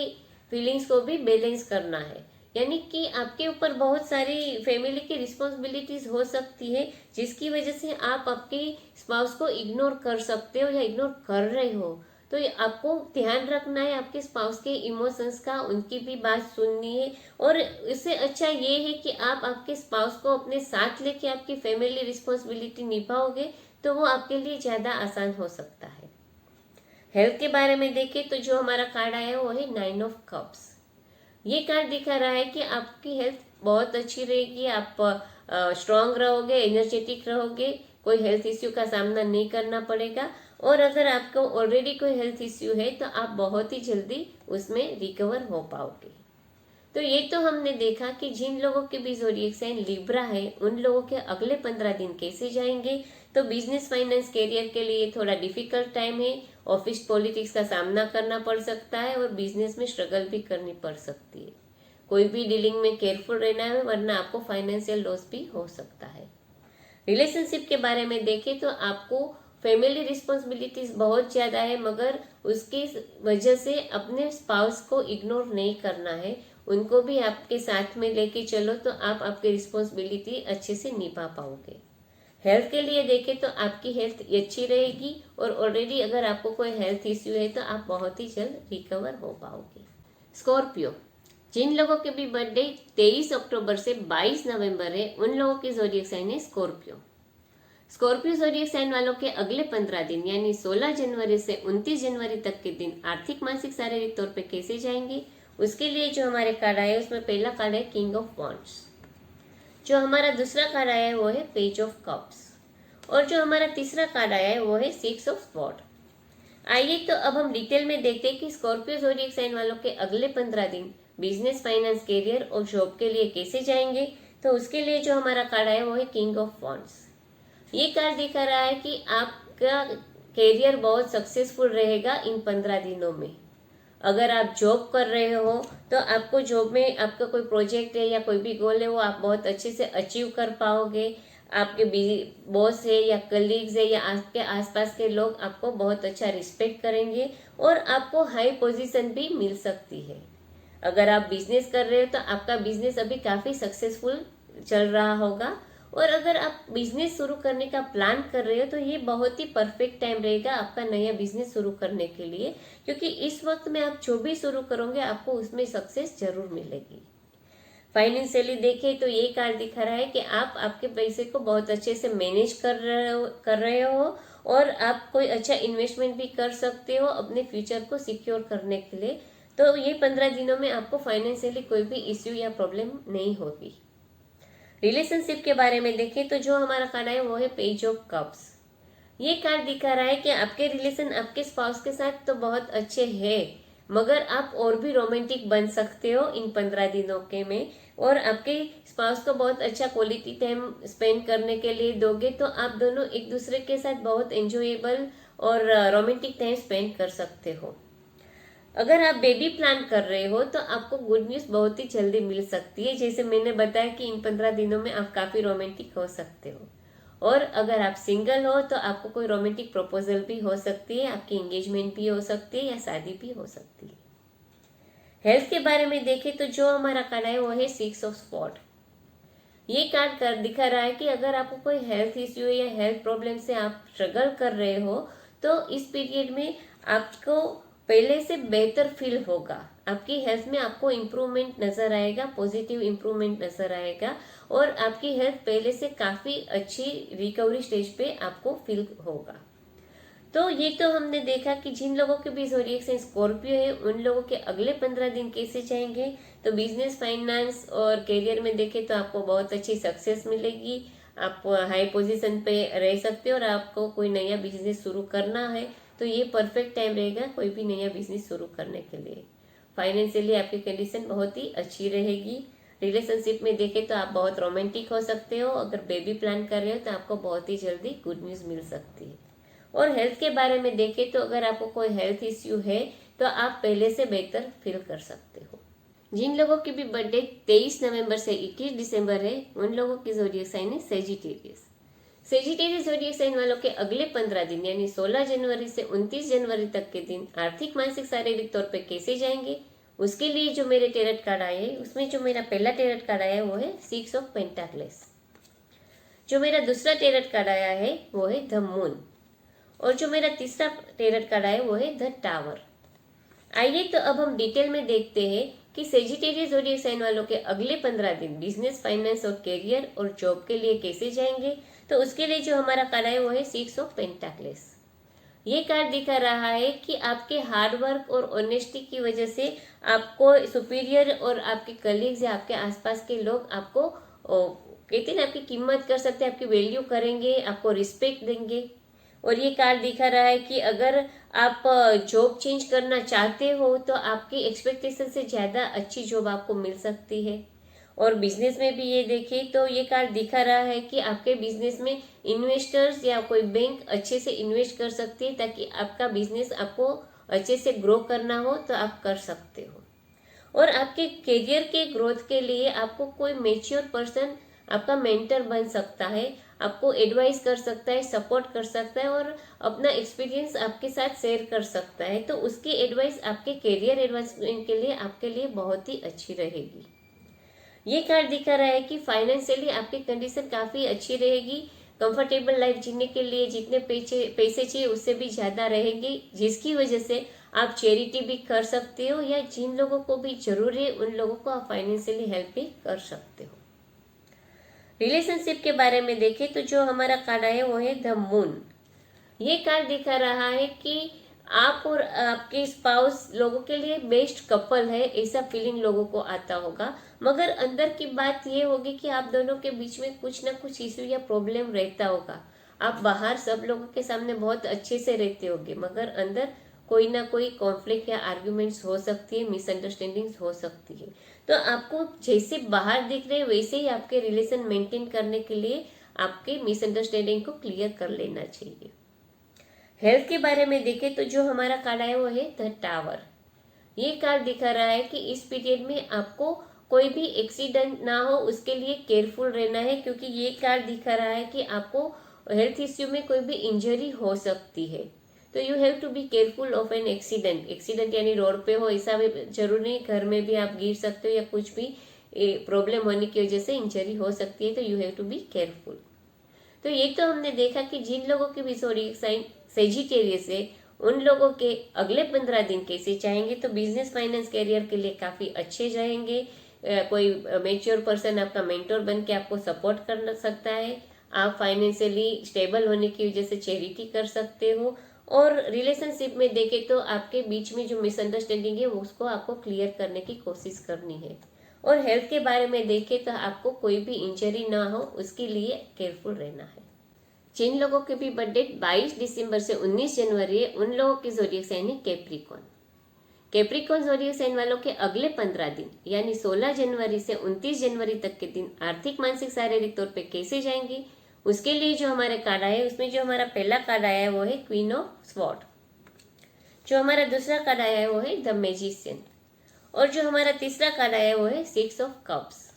फीलिंग्स को भी बैलेंस करना है, यानी कि आपके ऊपर बहुत सारी फैमिली की रिस्पॉन्सिबिलिटीज हो सकती है जिसकी वजह से आप आपके स्पाउस को इग्नोर कर सकते हो या इग्नोर कर रहे हो। तो ये आपको ध्यान रखना है आपके स्पाउस के इमोशंस का, उनकी भी बात सुननी है। और इससे अच्छा ये है कि आप आपके स्पाउस को अपने साथ लेके आपकी फैमिली रिस्पॉन्सिबिलिटी निभाओगे तो वो आपके लिए ज़्यादा आसान हो सकता है। हेल्थ के बारे में देखें तो जो हमारा कार्ड आया है वो है 9 ऑफ कप्स। ये कार्ड दिखा रहा है कि आपकी हेल्थ बहुत अच्छी रहेगी, आप स्ट्रांग रहोगे, एनर्जेटिक रहोगे, कोई हेल्थ इश्यू का सामना नहीं करना पड़ेगा। और अगर आपको ऑलरेडी कोई हेल्थ इश्यू है तो आप बहुत ही जल्दी उसमें रिकवर हो पाओगे। तो ये तो हमने देखा कि जिन लोगों के भी ज़ोडिएक साइन लिब्रा है उन लोगों के अगले 15 दिन कैसे जाएंगे। तो बिजनेस, फाइनेंस, कैरियर के लिए थोड़ा डिफिकल्ट टाइम है, ऑफिस पॉलिटिक्स का सामना करना पड़ सकता है और बिजनेस में स्ट्रगल भी करनी पड़ सकती है। कोई भी डीलिंग में केयरफुल रहना है वरना आपको फाइनेंशियल लॉस भी हो सकता है। रिलेशनशिप के बारे में देखें तो आपको फैमिली रिस्पॉन्सिबिलिटीज बहुत ज़्यादा है, मगर उसकी वजह से अपने स्पाउस को इग्नोर नहीं करना है, उनको भी आपके साथ में लेके चलो तो आप आपकी रिस्पॉन्सिबिलिटी अच्छे से निभा पाओगे। हेल्थ के लिए देखें तो आपकी हेल्थ अच्छी रहेगी और ऑलरेडी अगर आपको कोई हेल्थ इश्यू है तो आप बहुत ही जल्द रिकवर हो पाओगे। स्कॉर्पियो, जिन लोगों के भी बर्थडे 23 अक्टूबर से 22 नवंबर है उन लोगों की ज़ोडिएक साइन है स्कॉर्पियो। स्कॉर्पियो ज़ोडिएक साइन वालों के अगले 15 दिन यानी 16 जनवरी से 29 जनवरी तक के दिन आर्थिक, मानसिक, शारीरिक तौर पे कैसे जाएंगे, उसके लिए जो हमारे कार्ड आए उसमें पहला कार्ड है किंग ऑफ वॉन्ड्स। जो हमारा दूसरा कार्ड आया है वो है पेज ऑफ कप्स और जो हमारा तीसरा कार्ड आया है वो है 6 ऑफ स्वॉर्ड। आइए तो अब हम डिटेल में देखते हैं कि स्कॉर्पियो ज़ोडिएक साइन वालों के अगले 15 दिन बिजनेस, फाइनेंस, कैरियर और जॉब के लिए कैसे जाएंगे। तो उसके लिए जो हमारा कार्ड आया वो है किंग ऑफ वॉन्ड्स। ये कार्ड दिखा रहा है कि आपका कैरियर बहुत सक्सेसफुल रहेगा इन 15 दिनों में। अगर आप जॉब कर रहे हो तो आपको जॉब में आपका कोई प्रोजेक्ट है या कोई भी गोल है वो आप बहुत अच्छे से अचीव कर पाओगे। आपके बॉस है या कलीग्स है या आपके आसपास के लोग आपको बहुत अच्छा रिस्पेक्ट करेंगे और आपको हाई पोजीशन भी मिल सकती है। अगर आप बिजनेस कर रहे हो तो आपका बिजनेस अभी काफ़ी सक्सेसफुल चल रहा होगा और अगर आप बिजनेस शुरू करने का प्लान कर रहे हो तो ये बहुत ही परफेक्ट टाइम रहेगा आपका नया बिजनेस शुरू करने के लिए, क्योंकि इस वक्त में आप जो भी शुरू करोगे आपको उसमें सक्सेस जरूर मिलेगी। फाइनेंशियली देखें तो ये कार्ड दिखा रहा है कि आप आपके पैसे को बहुत अच्छे से मैनेज कर रहे हो और आप कोई अच्छा इन्वेस्टमेंट भी कर सकते हो अपने फ्यूचर को सिक्योर करने के लिए। तो ये 15 दिनों में आपको फाइनेंशियली कोई भी इश्यू या प्रॉब्लम नहीं होगी। रिलेशनशिप के बारे में देखें तो जो हमारा कार्ड है वो है पेज ऑफ कप्स। ये कार्ड दिखा रहा है कि आपके रिलेशन आपके स्पाउस के साथ तो बहुत अच्छे हैं, मगर आप और भी रोमांटिक बन सकते हो इन 15 दिनों के में और आपके स्पाउस को बहुत अच्छा क्वालिटी टाइम स्पेंड करने के लिए दोगे तो आप दोनों एक दूसरे के साथ बहुत एंजॉयबल और रोमांटिक टाइम स्पेंड कर सकते हो। अगर आप बेबी प्लान कर रहे हो तो आपको गुड न्यूज़ बहुत ही जल्दी मिल सकती है, जैसे मैंने बताया कि इन 15 दिनों में आप काफ़ी रोमांटिक हो सकते हो। और अगर आप सिंगल हो तो आपको कोई रोमांटिक प्रपोजल भी हो सकती है, आपकी एंगेजमेंट भी हो सकती है या शादी भी हो सकती है। हेल्थ के बारे में देखें तो जो हमारा कार्ड है वो है 6 ऑफ स्वॉर्ड। ये कार्ड दिखा रहा है कि अगर आपको कोई हेल्थ इश्यू या हेल्थ प्रॉब्लम से आप स्ट्रगल कर रहे हो तो इस पीरियड में आपको पहले से बेहतर फील होगा, आपकी हेल्थ में आपको इम्प्रूवमेंट नजर आएगा, पॉजिटिव इम्प्रूवमेंट नजर आएगा और आपकी हेल्थ पहले से काफी अच्छी रिकवरी स्टेज पे आपको फील होगा। तो ये तो हमने देखा कि जिन लोगों के भी ज़ोडिएक साइन स्कॉर्पियो है उन लोगों के अगले 15 दिन कैसे जाएंगे। तो बिजनेस, फाइनेंस और करियर में देखें तो आपको बहुत अच्छी सक्सेस मिलेगी, आप हाई पोजीशन पे रह सकते हो और आपको कोई नया बिजनेस शुरू करना है तो ये परफेक्ट टाइम रहेगा कोई भी नया बिजनेस शुरू करने के लिए। फाइनेंशियली आपकी कंडीशन बहुत ही अच्छी रहेगी। रिलेशनशिप में देखें तो आप बहुत रोमांटिक हो सकते हो, अगर बेबी प्लान कर रहे हो तो आपको बहुत ही जल्दी गुड न्यूज़ मिल सकती है। और हेल्थ के बारे में देखें तो अगर आपको कोई हेल्थ इश्यू है तो आप पहले से बेहतर फील कर सकते हो। जिन लोगों की भी बर्थडे 23 नवंबर से 21 दिसंबर है उन लोगों की ज़ोडिएक साइन है सेजिटेरियस। सेजिटेरियस ज़ोडिएक साइन वालों के अगले 15 दिन यानी 16 जनवरी से 29 जनवरी तक के दिन आर्थिक, मानसिक, शारीरिक तौर पे कैसे जाएंगे, उसके लिए जो मेरे टेरट कार्ड आए हैं उसमें जो मेरा पहला टेरट कार्ड आया है वो है 6 ऑफ पेंटाक्लेस। जो मेरा दूसरा टेरट कार्ड आया है वो है द मून और जो मेरा तीसरा टेरट कार्ड आया वो है द टावर। आइए तो अब हम डिटेल में देखते हैं कि सेजिटेरियस ज़ोडिएक साइन वालों के अगले 15 दिन बिजनेस, फाइनेंस और करियर और जॉब के लिए कैसे जाएंगे। तो उसके लिए जो हमारा कार्ड है वो है 6 ऑफ पेंटाक्लेस। ये कार्ड दिखा रहा है कि आपके हार्ड वर्क और ऑनेस्टी की वजह से आपको सुपीरियर और आपके कलीग्स या आपके आसपास के लोग आपको कहते हैं ना, आपकी कीमत कर सकते हैं, आपकी वैल्यू करेंगे, आपको रिस्पेक्ट देंगे। और ये कार्ड दिखा रहा है कि अगर आप जॉब चेंज करना चाहते हो तो आपकी एक्सपेक्टेशन से ज़्यादा अच्छी जॉब आपको मिल सकती है। और बिजनेस में भी ये देखें तो ये कार्ड दिखा रहा है कि आपके बिजनेस में इन्वेस्टर्स या कोई बैंक अच्छे से इन्वेस्ट कर सकते हैं ताकि आपका बिजनेस आपको अच्छे से ग्रो करना हो तो आप कर सकते हो। और आपके करियर के ग्रोथ के लिए आपको कोई मैच्योर पर्सन आपका मेंटर बन सकता है, आपको एडवाइस कर सकता है, सपोर्ट कर सकता है और अपना एक्सपीरियंस आपके साथ शेयर कर सकता है। तो उसकी एडवाइस आपके करियर एडवांसमेंट के लिए आपके लिए बहुत ही अच्छी रहेगी। ये कार्ड दिखा रहा है कि फाइनेंशियली आपकी कंडीशन काफ़ी अच्छी रहेगी, कंफर्टेबल लाइफ जीने के लिए जितने पैसे चाहिए उससे भी ज़्यादा रहेंगे, जिसकी वजह से आप चैरिटी भी कर सकते हो या जिन लोगों को भी जरूर है उन लोगों को आप फाइनेंशियली हेल्प भी कर सकते हो। रिलेशनशिप के बारे में देखें तो जो हमारा कार्ड है वो है द मून। ये कार्ड दिखा रहा है कि आप और आपके स्पाउस लोगों के लिए बेस्ट कपल है, ऐसा फीलिंग लोगों को आता होगा। मगर अंदर की बात ये होगी कि आप दोनों के बीच में कुछ ना कुछ इशू या प्रॉब्लम रहता होगा। आप बाहर सब लोगों के सामने बहुत अच्छे से रहते होगे मगर अंदर कोई ना कोई कॉन्फ्लिक्ट या आर्ग्यूमेंट्स हो सकती है, मिसअंडरस्टैंडिंग्स हो सकती है। तो आपको जैसे बाहर दिख रहे वैसे ही आपके रिलेशन मेंटेन करने के लिए आपके मिसअंडरस्टैंडिंग को क्लियर कर लेना चाहिए। हेल्थ के बारे में देखें तो जो हमारा कार्ड है वो है द टावर। ये कार्ड दिखा रहा है कि इस पीरियड में आपको कोई भी एक्सीडेंट ना हो उसके लिए केयरफुल रहना है, क्योंकि ये कार्ड दिखा रहा है कि आपको हेल्थ इश्यू में कोई भी इंजरी हो सकती है। तो you have to be careful of an accident यानी रोड पे हो ऐसा भी जरूरी नहीं, घर में भी आप गिर सकते हो या कुछ भी प्रॉब्लम होने की वजह से इंजरी हो सकती है, तो you have to be careful. तो ये तो हमने देखा कि जिन लोगों की भी ज़ोडिएक साइन सेजिटेरियस है उन लोगों के अगले 15 दिन कैसे चाहेंगे। तो बिजनेस, फाइनेंस, करियर के लिए काफ़ी अच्छे जाएंगे। कोई मेच्योर पर्सन आपका मेंटोर बन के आपको सपोर्ट कर सकता है। आप फाइनेंशियली स्टेबल होने की वजह से चैरिटी कर सकते हो। और रिलेशनशिप में देखें तो आपके बीच में जो मिसअंडरस्टैंडिंग है उसको आपको क्लियर करने की कोशिश करनी है। और हेल्थ के बारे में देखें तो आपको कोई भी इंजरी ना हो उसके लिए केयरफुल रहना है। जिन लोगों के भी बर्थडे 22 दिसंबर से 19 जनवरी है उन लोगों की ज़ोडिएक साइन है कैप्रिकॉर्न। कैप्रिकॉर्न ज़ोडिएक साइन वालों के अगले 15 दिन यानी 16 जनवरी से 29 जनवरी तक के दिन आर्थिक, मानसिक, शारीरिक तौर पे कैसे जाएंगे उसके लिए जो हमारे कार्ड आया है उसमें जो हमारा पहला कार्ड आया है वो है क्वीन ऑफ स्वॉर्ड। जो हमारा दूसरा कार्ड आया है वो है द मैजिशियन। और जो हमारा तीसरा कार्ड आया है वो है 6 ऑफ कप्स।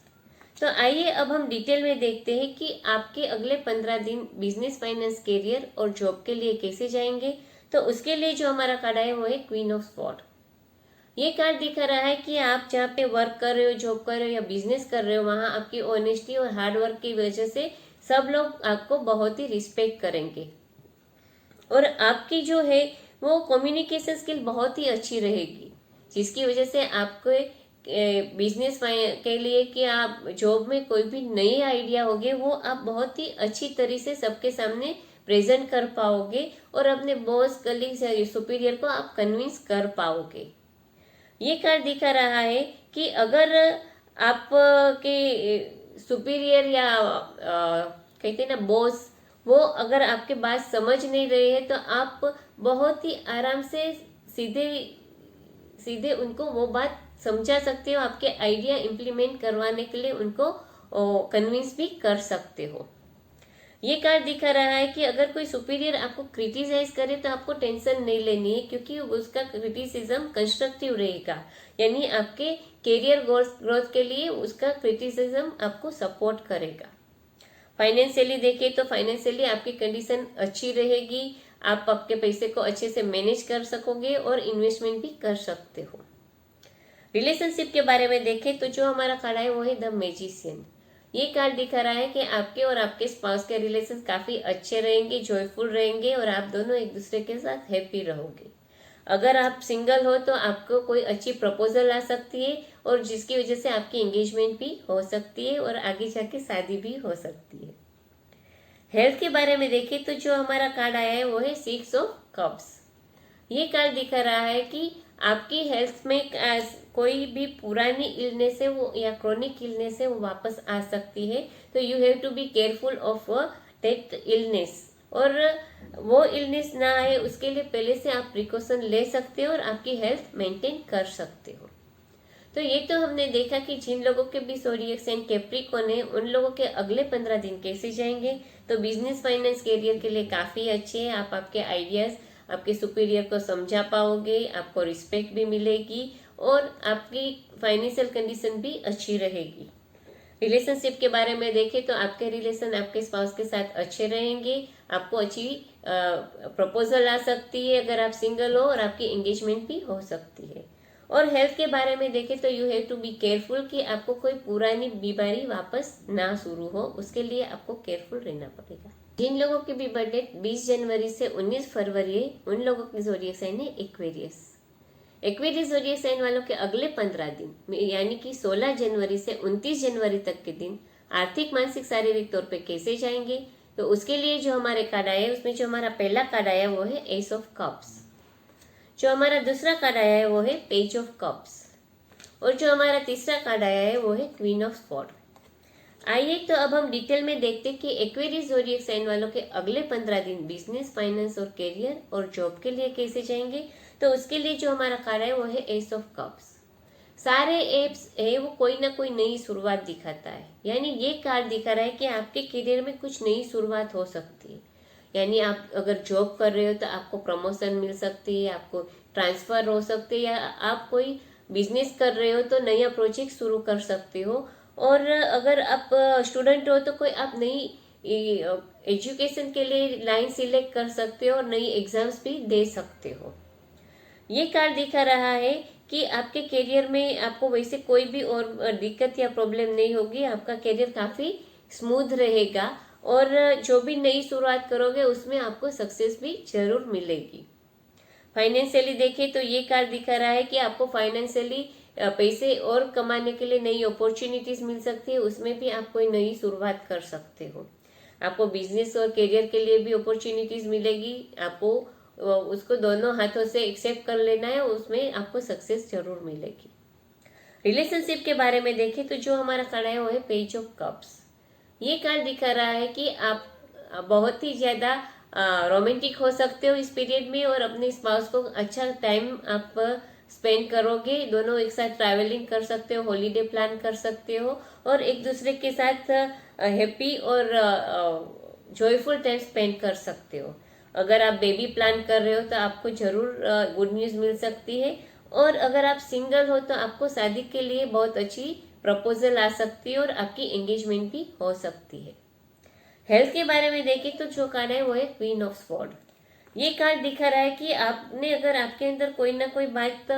तो आइए अब हम डिटेल में देखते हैं कि आपके अगले 15 दिन बिजनेस, फाइनेंस, करियर और जॉब के लिए कैसे जाएंगे। तो उसके लिए जो हमारा कार्ड है वो है क्वीन ऑफ स्वॉर्ड। ये कार्ड दिखा रहा है कि आप जहाँ पे वर्क कर रहे हो, जॉब कर रहे हो या बिजनेस कर रहे हो वहाँ आपकी ऑनेस्टी और हार्ड वर्क की वजह से सब लोग आपको बहुत ही रिस्पेक्ट करेंगे। और आपकी जो है वो कम्युनिकेशन स्किल बहुत ही अच्छी रहेगी, जिसकी वजह से आपको बिजनेस के लिए कि आप जॉब में कोई भी नई आइडिया होगे वो आप बहुत ही अच्छी तरह से सबके सामने प्रेजेंट कर पाओगे और अपने बॉस, कलीग्स या सुपीरियर को आप कन्विंस कर पाओगे। ये कार्ड दिखा रहा है कि अगर आप के सुपीरियर या कहते हैं ना बॉस, वो अगर आपके बात समझ नहीं रहे हैं तो आप बहुत ही आराम से सीधे उनको वो बात समझा सकते हो, आपके आइडिया इम्प्लीमेंट करवाने के लिए उनको कन्विंस भी कर सकते हो। ये कार्ड दिखा रहा है कि अगर कोई सुपीरियर आपको क्रिटिसाइज करे तो आपको टेंशन नहीं लेनी है, क्योंकि उसका क्रिटिसिज्म कंस्ट्रक्टिव रहेगा, यानी आपके करियर ग्रोथ के लिए उसका क्रिटिसिज्म आपको सपोर्ट करेगा। फाइनेंशियली देखें तो फाइनेंशियली आपकी कंडीशन अच्छी रहेगी, आप आपके पैसे को अच्छे से मैनेज कर सकोगे और इन्वेस्टमेंट भी कर सकते हो। रिलेशनशिप के बारे में देखें तो जो हमारा कार्ड है वो है द मैजिशियन। ये कार्ड दिखा रहा है कि आपके और आपके स्पाउस के रिलेशन काफी अच्छे रहेंगे, जॉयफुल रहेंगे और आप दोनों एक दूसरे के साथ हैप्पी रहोगे। अगर आप सिंगल हो तो आपको कोई अच्छी प्रपोजल आ सकती है और जिसकी वजह से आपकी एंगेजमेंट भी हो सकती है और आगे जाके शादी भी हो सकती है। हेल्थ के बारे में देखें तो जो हमारा कार्ड आया है वो है 6 ऑफ कप्स। ये कार्ड दिखा रहा है कि आपकी हेल्थ में कोई भी पुरानी इलनेस है वो या क्रोनिक इलनेस है वो वापस आ सकती है, तो you have to be careful of that illness. और वो इलनेस ना आए उसके लिए पहले से आप प्रिकॉशन ले सकते हो और आपकी हेल्थ मेंटेन कर सकते हो। तो ये तो हमने देखा कि जिन लोगों के भी ज़ोडिएक साइन कैप्रिकॉर्न है उन लोगों के अगले 15 दिन कैसे जाएंगे। तो बिजनेस, फाइनेंस, कैरियर के लिए काफ़ी अच्छे हैं। आप आपके आइडियाज़ आपके सुपीरियर को समझा पाओगे, आपको रिस्पेक्ट भी मिलेगी और आपकी फाइनेंशियल कंडीशन भी अच्छी रहेगी। रिलेशनशिप के बारे में देखें तो आपके रिलेशन आपके स्पाउस के साथ अच्छे रहेंगे, आपको अच्छी प्रपोजल आ सकती है अगर आप सिंगल हो और आपकी एंगेजमेंट भी हो सकती है। और हेल्थ के बारे में देखें तो you have to be careful कि आपको कोई पुरानी बीमारी वापस ना शुरू हो, उसके लिए आपको केयरफुल रहना पड़ेगा। जिन लोगों की भी बर्थडे 20 जनवरी से 19 फरवरी है उन लोगों की ज़ोडिएक साइन है एक्वेरियस। एक्वेरियस ज़ोडिएक साइन वालों के अगले 15 दिन यानी कि 16 जनवरी से 29 जनवरी तक के दिन आर्थिक, मानसिक, शारीरिक तौर पे कैसे जाएंगे। तो उसके लिए जो हमारे कार्ड आए उसमें जो हमारा पहला कार्ड आया वो है एस ऑफ कप्स, जो हमारा दूसरा कार्ड आया है वो है पेज ऑफ कप्स और जो हमारा तीसरा कार्ड आया है वो है क्वीन ऑफ स्वॉर्ड। आइए तो अब हम डिटेल में देखते हैं कि एक्वेरियस ज़ोडिएक साइन वालों के अगले 15 दिन बिजनेस, फाइनेंस और कैरियर और जॉब के लिए कैसे जाएंगे। तो उसके लिए जो हमारा कार्ड है वो है एस ऑफ कप्स। सारे एप्स है वो कोई ना कोई नई शुरुआत दिखाता है, यानी ये कार्ड दिखा रहा है कि आपके करियर में कुछ नई शुरुआत हो सकती है। यानी आप अगर जॉब कर रहे हो तो आपको प्रमोशन मिल सकती है, आपको ट्रांसफर हो सकती है, या आप कोई बिजनेस कर रहे हो तो नया प्रोजेक्ट शुरू कर सकते हो। और अगर आप स्टूडेंट हो तो कोई आप नई एजुकेशन के लिए लाइन सिलेक्ट कर सकते हो और नई एग्जाम्स भी दे सकते हो। ये कार्ड दिखा रहा है कि आपके करियर में आपको वैसे कोई भी और दिक्कत या प्रॉब्लम नहीं होगी, आपका करियर काफ़ी स्मूथ रहेगा और जो भी नई शुरुआत करोगे उसमें आपको सक्सेस भी जरूर मिलेगी। फाइनेंशियली देखें तो ये कार्ड दिखा रहा है कि आपको फाइनेंशियली पैसे और कमाने के लिए नई अपॉर्चुनिटीज मिल सकती है, उसमें भी आप कोई नई शुरुआत कर सकते हो। आपको बिजनेस और करियर के लिए भी अपॉर्चुनिटीज मिलेगी, आपको उसको दोनों हाथों से एक्सेप्ट कर लेना है, उसमें आपको सक्सेस जरूर मिलेगी। रिलेशनशिप के बारे में देखें तो जो हमारा कार्ड है वो है पेज ऑफ कप्स। ये कार्ड दिखा रहा है कि आप बहुत ही ज़्यादा रोमांटिक हो सकते हो इस पीरियड में और अपने स्पाउस को अच्छा टाइम आप स्पेंड करोगे, दोनों एक साथ ट्रैवलिंग कर सकते हो, हॉलीडे प्लान कर सकते हो और एक दूसरे के साथ हैप्पी और जॉयफुल टाइम स्पेंड कर सकते हो। अगर आप बेबी प्लान कर रहे हो तो आपको जरूर गुड न्यूज़ मिल सकती है और अगर आप सिंगल हो तो आपको शादी के लिए बहुत अच्छी प्रपोजल आ सकती है और आपकी एंगेजमेंट भी हो सकती है। हेल्थ के बारे में देखें तो जो कार्ड है वो है क्वीन ऑफ स्वॉर्ड। ये कार्ड दिखा रहा है कि आपने अगर आपके अंदर कोई ना कोई बात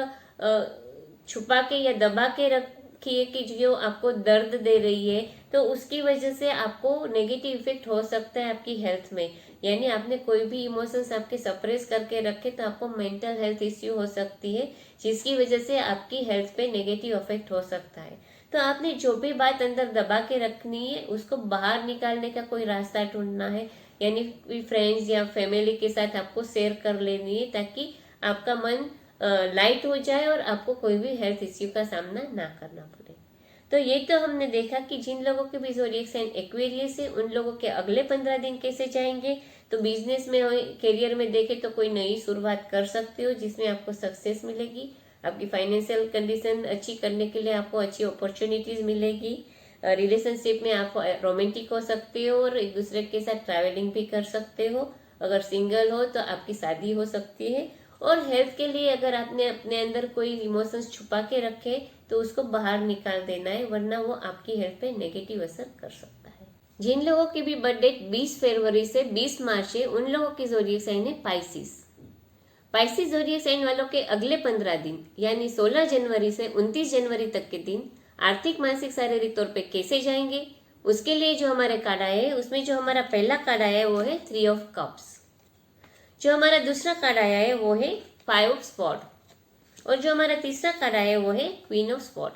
छुपा के या दबा के रखी है कि जो आपको दर्द दे रही है तो उसकी वजह से आपको नेगेटिव इफेक्ट हो सकता है आपकी हेल्थ में। यानी आपने कोई भी इमोशंस आपके सप्रेस करके रखे तो आपको मेंटल हेल्थ इश्यू हो सकती है जिसकी वजह से आपकी हेल्थ पे नेगेटिव इफेक्ट हो सकता है। तो आपने जो भी बात अंदर दबा के रखनी है उसको बाहर निकालने का कोई रास्ता ढूंढना है, यानी फ्रेंड्स या फैमिली के साथ आपको शेयर कर लेनी है ताकि आपका मन लाइट हो जाए और आपको कोई भी हेल्थ इश्यू का सामना ना करना पड़े। तो ये तो हमने देखा कि जिन लोगों के भी ज़ोडिएक साइन एक्वेरियस है उन लोगों के अगले 15 दिन कैसे जाएंगे। तो बिजनेस में करियर में देखें तो कोई नई शुरुआत कर सकते हो जिसमें आपको सक्सेस मिलेगी, आपकी फाइनेंशियल कंडीशन अच्छी करने के लिए आपको अच्छी अपॉर्चुनिटीज मिलेगी। रिलेशनशिप में आप रोमांटिक हो सकते हो और एक दूसरे के साथ ट्रैवलिंग भी कर सकते हो। अगर सिंगल हो तो आपकी शादी हो सकती है। और हेल्थ के लिए अगर आपने अपने अंदर कोई इमोशंस छुपा के रखे तो उसको बाहर निकाल देना है, वरना वो आपकी हेल्थ पे नेगेटिव असर कर सकता है। जिन लोगों की भी बर्थडे 20 फरवरी से 20 मार्च है उन लोगों की ज़ोडिएक साइन है पाइसिस। पाइसिस ज़ोडिएक साइन वालों के अगले 15 दिन यानी 16 जनवरी से 29 जनवरी तक के दिन आर्थिक, मानसिक, शारीरिक तौर पे कैसे जाएंगे उसके लिए जो हमारे कार्ड आए हैं उसमें जो हमारा पहला कार्ड आया है वो है 3 ऑफ कप्स। जो हमारा दूसरा कार्ड आया है वो है 5 ऑफ स्वॉर्ड, और जो हमारा तीसरा कार्ड आया है वो है क्वीन ऑफ स्वॉर्ड।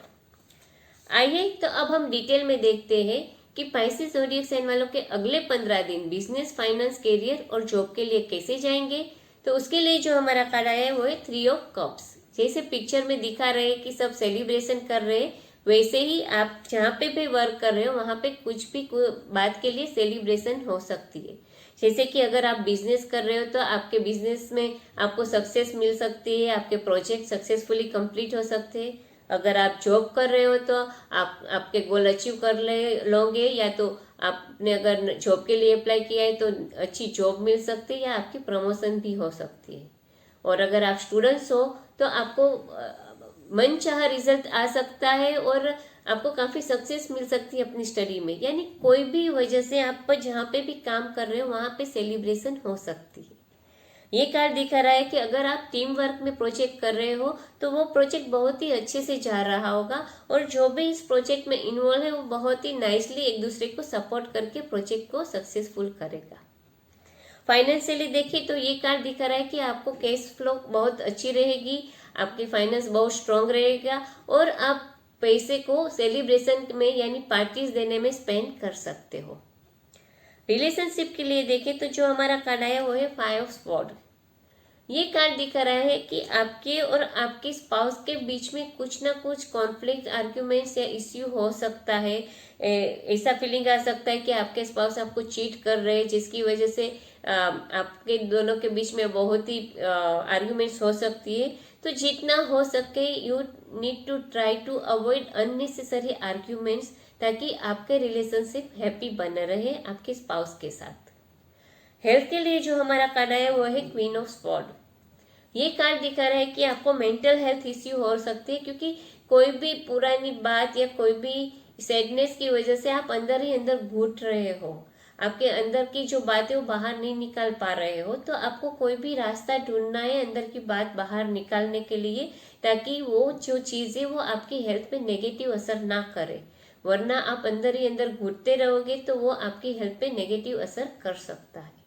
आइए तो अब हम डिटेल में देखते हैं कि पाइसेस ज़ोडिएक साइन वालों के अगले 15 दिन बिजनेस, फाइनेंस, करियर और जॉब के लिए कैसे जाएंगे। तो उसके लिए जो हमारा कार्ड आया है वो है 3 ऑफ कप्स। जैसे पिक्चर में दिखा रहे हैं कि सब सेलिब्रेशन कर रहे हैं, वैसे ही आप जहाँ पे भी वर्क कर रहे हो वहाँ पे कुछ भी बात के लिए सेलिब्रेशन हो सकती है। जैसे कि अगर आप बिजनेस कर रहे हो तो आपके बिजनेस में आपको सक्सेस मिल सकती है, आपके प्रोजेक्ट सक्सेसफुली कंप्लीट हो सकते हैं। अगर आप जॉब कर रहे हो तो आप आपके गोल अचीव कर लोगे, या तो आपने अगर जॉब के लिए अप्लाई किया है तो अच्छी जॉब मिल सकती है या आपकी प्रमोशन भी हो सकती है। और अगर आप स्टूडेंट्स हो तो आपको मनचाहा रिजल्ट आ सकता है और आपको काफ़ी सक्सेस मिल सकती है अपनी स्टडी में। यानी कोई भी वजह से आप पर जहाँ पे भी काम कर रहे हो वहाँ पे सेलिब्रेशन हो सकती है। ये कार्ड दिखा रहा है कि अगर आप टीम वर्क में प्रोजेक्ट कर रहे हो तो वो प्रोजेक्ट बहुत ही अच्छे से जा रहा होगा, और जो भी इस प्रोजेक्ट में इन्वॉल्व है वो बहुत ही नाइसली एक दूसरे को सपोर्ट करके प्रोजेक्ट को सक्सेसफुल करेगा। फाइनेंशियली देखिए तो ये कार्ड दिखा रहा है कि आपको कैश फ्लो बहुत अच्छी रहेगी, आपकी फाइनेंस बहुत स्ट्रांग रहेगा, और आप पैसे को सेलिब्रेशन में यानी पार्टीज देने में स्पेंड कर सकते हो। रिलेशनशिप के लिए देखें तो जो हमारा कार्ड आया वो है 5 ऑफ स्वॉर्ड। ये कार्ड दिखा रहा है कि आपके और आपके स्पाउस के बीच में कुछ ना कुछ कॉन्फ्लिक्ट, आर्ग्यूमेंट्स या इश्यू हो सकता है। ऐसा फीलिंग आ सकता है कि आपके स्पाउस आपको चीट कर रहे हैं, जिसकी वजह से आपके दोनों के बीच में बहुत ही आर्ग्यूमेंट्स हो सकती है। तो जितना हो सके you need to try to avoid unnecessary arguments, ताकि आपके रिलेशनशिप हैप्पी बने रहे आपके स्पाउस के साथ। हेल्थ के लिए जो हमारा कार्ड आया वो है क्वीन ऑफ स्वॉर्ड। ये कार्ड दिखा रहा है कि आपको मेंटल हेल्थ इश्यू हो सकते हैं, क्योंकि कोई भी पुरानी बात या कोई भी सैडनेस की वजह से आप अंदर ही अंदर घुट रहे हो, आपके अंदर की जो बातें वो बाहर नहीं निकाल पा रहे हो। तो आपको कोई भी रास्ता ढूंढना है अंदर की बात बाहर निकालने के लिए, ताकि वो जो चीज़ है वो आपकी हेल्थ पे नेगेटिव असर ना करे, वरना आप अंदर ही अंदर घुटते रहोगे तो वो आपकी हेल्थ पे नेगेटिव असर कर सकता है।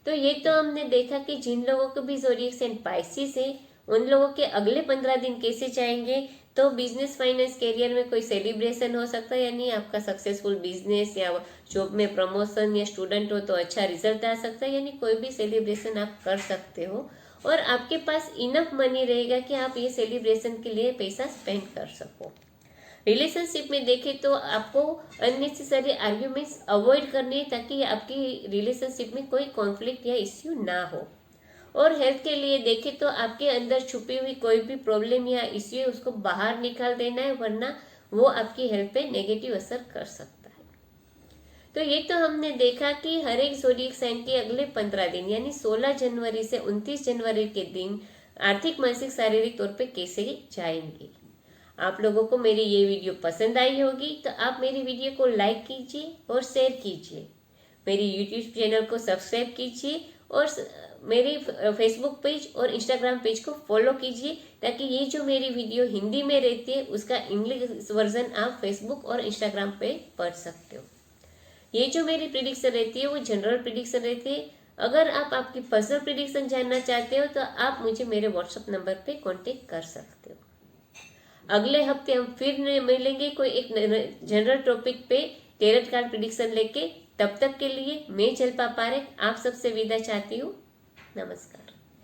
तो ये तो हमने देखा कि जिन लोगों को भी ज़ोडिएक साइन पाइसेस है उन लोगों के अगले 15 दिन कैसे जाएंगे। तो बिजनेस, फाइनेंस, करियर में कोई सेलिब्रेशन हो सकता है, यानी आपका सक्सेसफुल बिजनेस या जॉब में प्रमोशन, या स्टूडेंट हो तो अच्छा रिजल्ट आ सकता है, यानी कोई भी सेलिब्रेशन आप कर सकते हो, और आपके पास इनफ मनी रहेगा कि आप ये सेलिब्रेशन के लिए पैसा स्पेंड कर सको। रिलेशनशिप में देखें तो आपको अननेसेसरी आर्ग्यूमेंट्स अवॉइड करने, ताकि आपकी रिलेशनशिप में कोई कॉन्फ्लिक्ट या इश्यू ना हो। और हेल्थ के लिए देखें तो आपके अंदर छुपी हुई कोई भी प्रॉब्लम या इश्यू है उसको बाहर निकाल देना है, वरना वो आपकी हेल्थ पे नेगेटिव असर कर सकता है। तो ये तो हमने देखा कि हर एक ज़ोडिएक साइन के अगले 15 दिन यानी 16 जनवरी से 29 जनवरी के दिन आर्थिक, मानसिक, शारीरिक तौर पे कैसे जाएंगे। आप लोगों को मेरी ये वीडियो पसंद आई होगी तो आप मेरी वीडियो को लाइक कीजिए और शेयर कीजिए, मेरी यूट्यूब चैनल को सब्सक्राइब कीजिए, और मेरी फेसबुक पेज और इंस्टाग्राम पेज को फॉलो कीजिए, ताकि ये जो मेरी वीडियो हिंदी में रहती है उसका इंग्लिश वर्जन आप फेसबुक और इंस्टाग्राम पे पढ़ सकते हो। ये जो मेरी प्रिडिक्शन रहती है वो जनरल प्रिडिक्शन रहती है। अगर आप आपकी पर्सनल प्रिडिक्शन जानना चाहते हो तो आप मुझे मेरे व्हाट्सएप नंबर पे कांटेक्ट कर सकते हो। अगले हफ्ते हम फिर मिलेंगे कोई एक जनरल टॉपिक पे टैरोट कार्ड प्रिडिक्शन लेके। तब तक के लिए मैं जल्पा पारेख आप सबसे विदा चाहती हूँ। नमस्कार।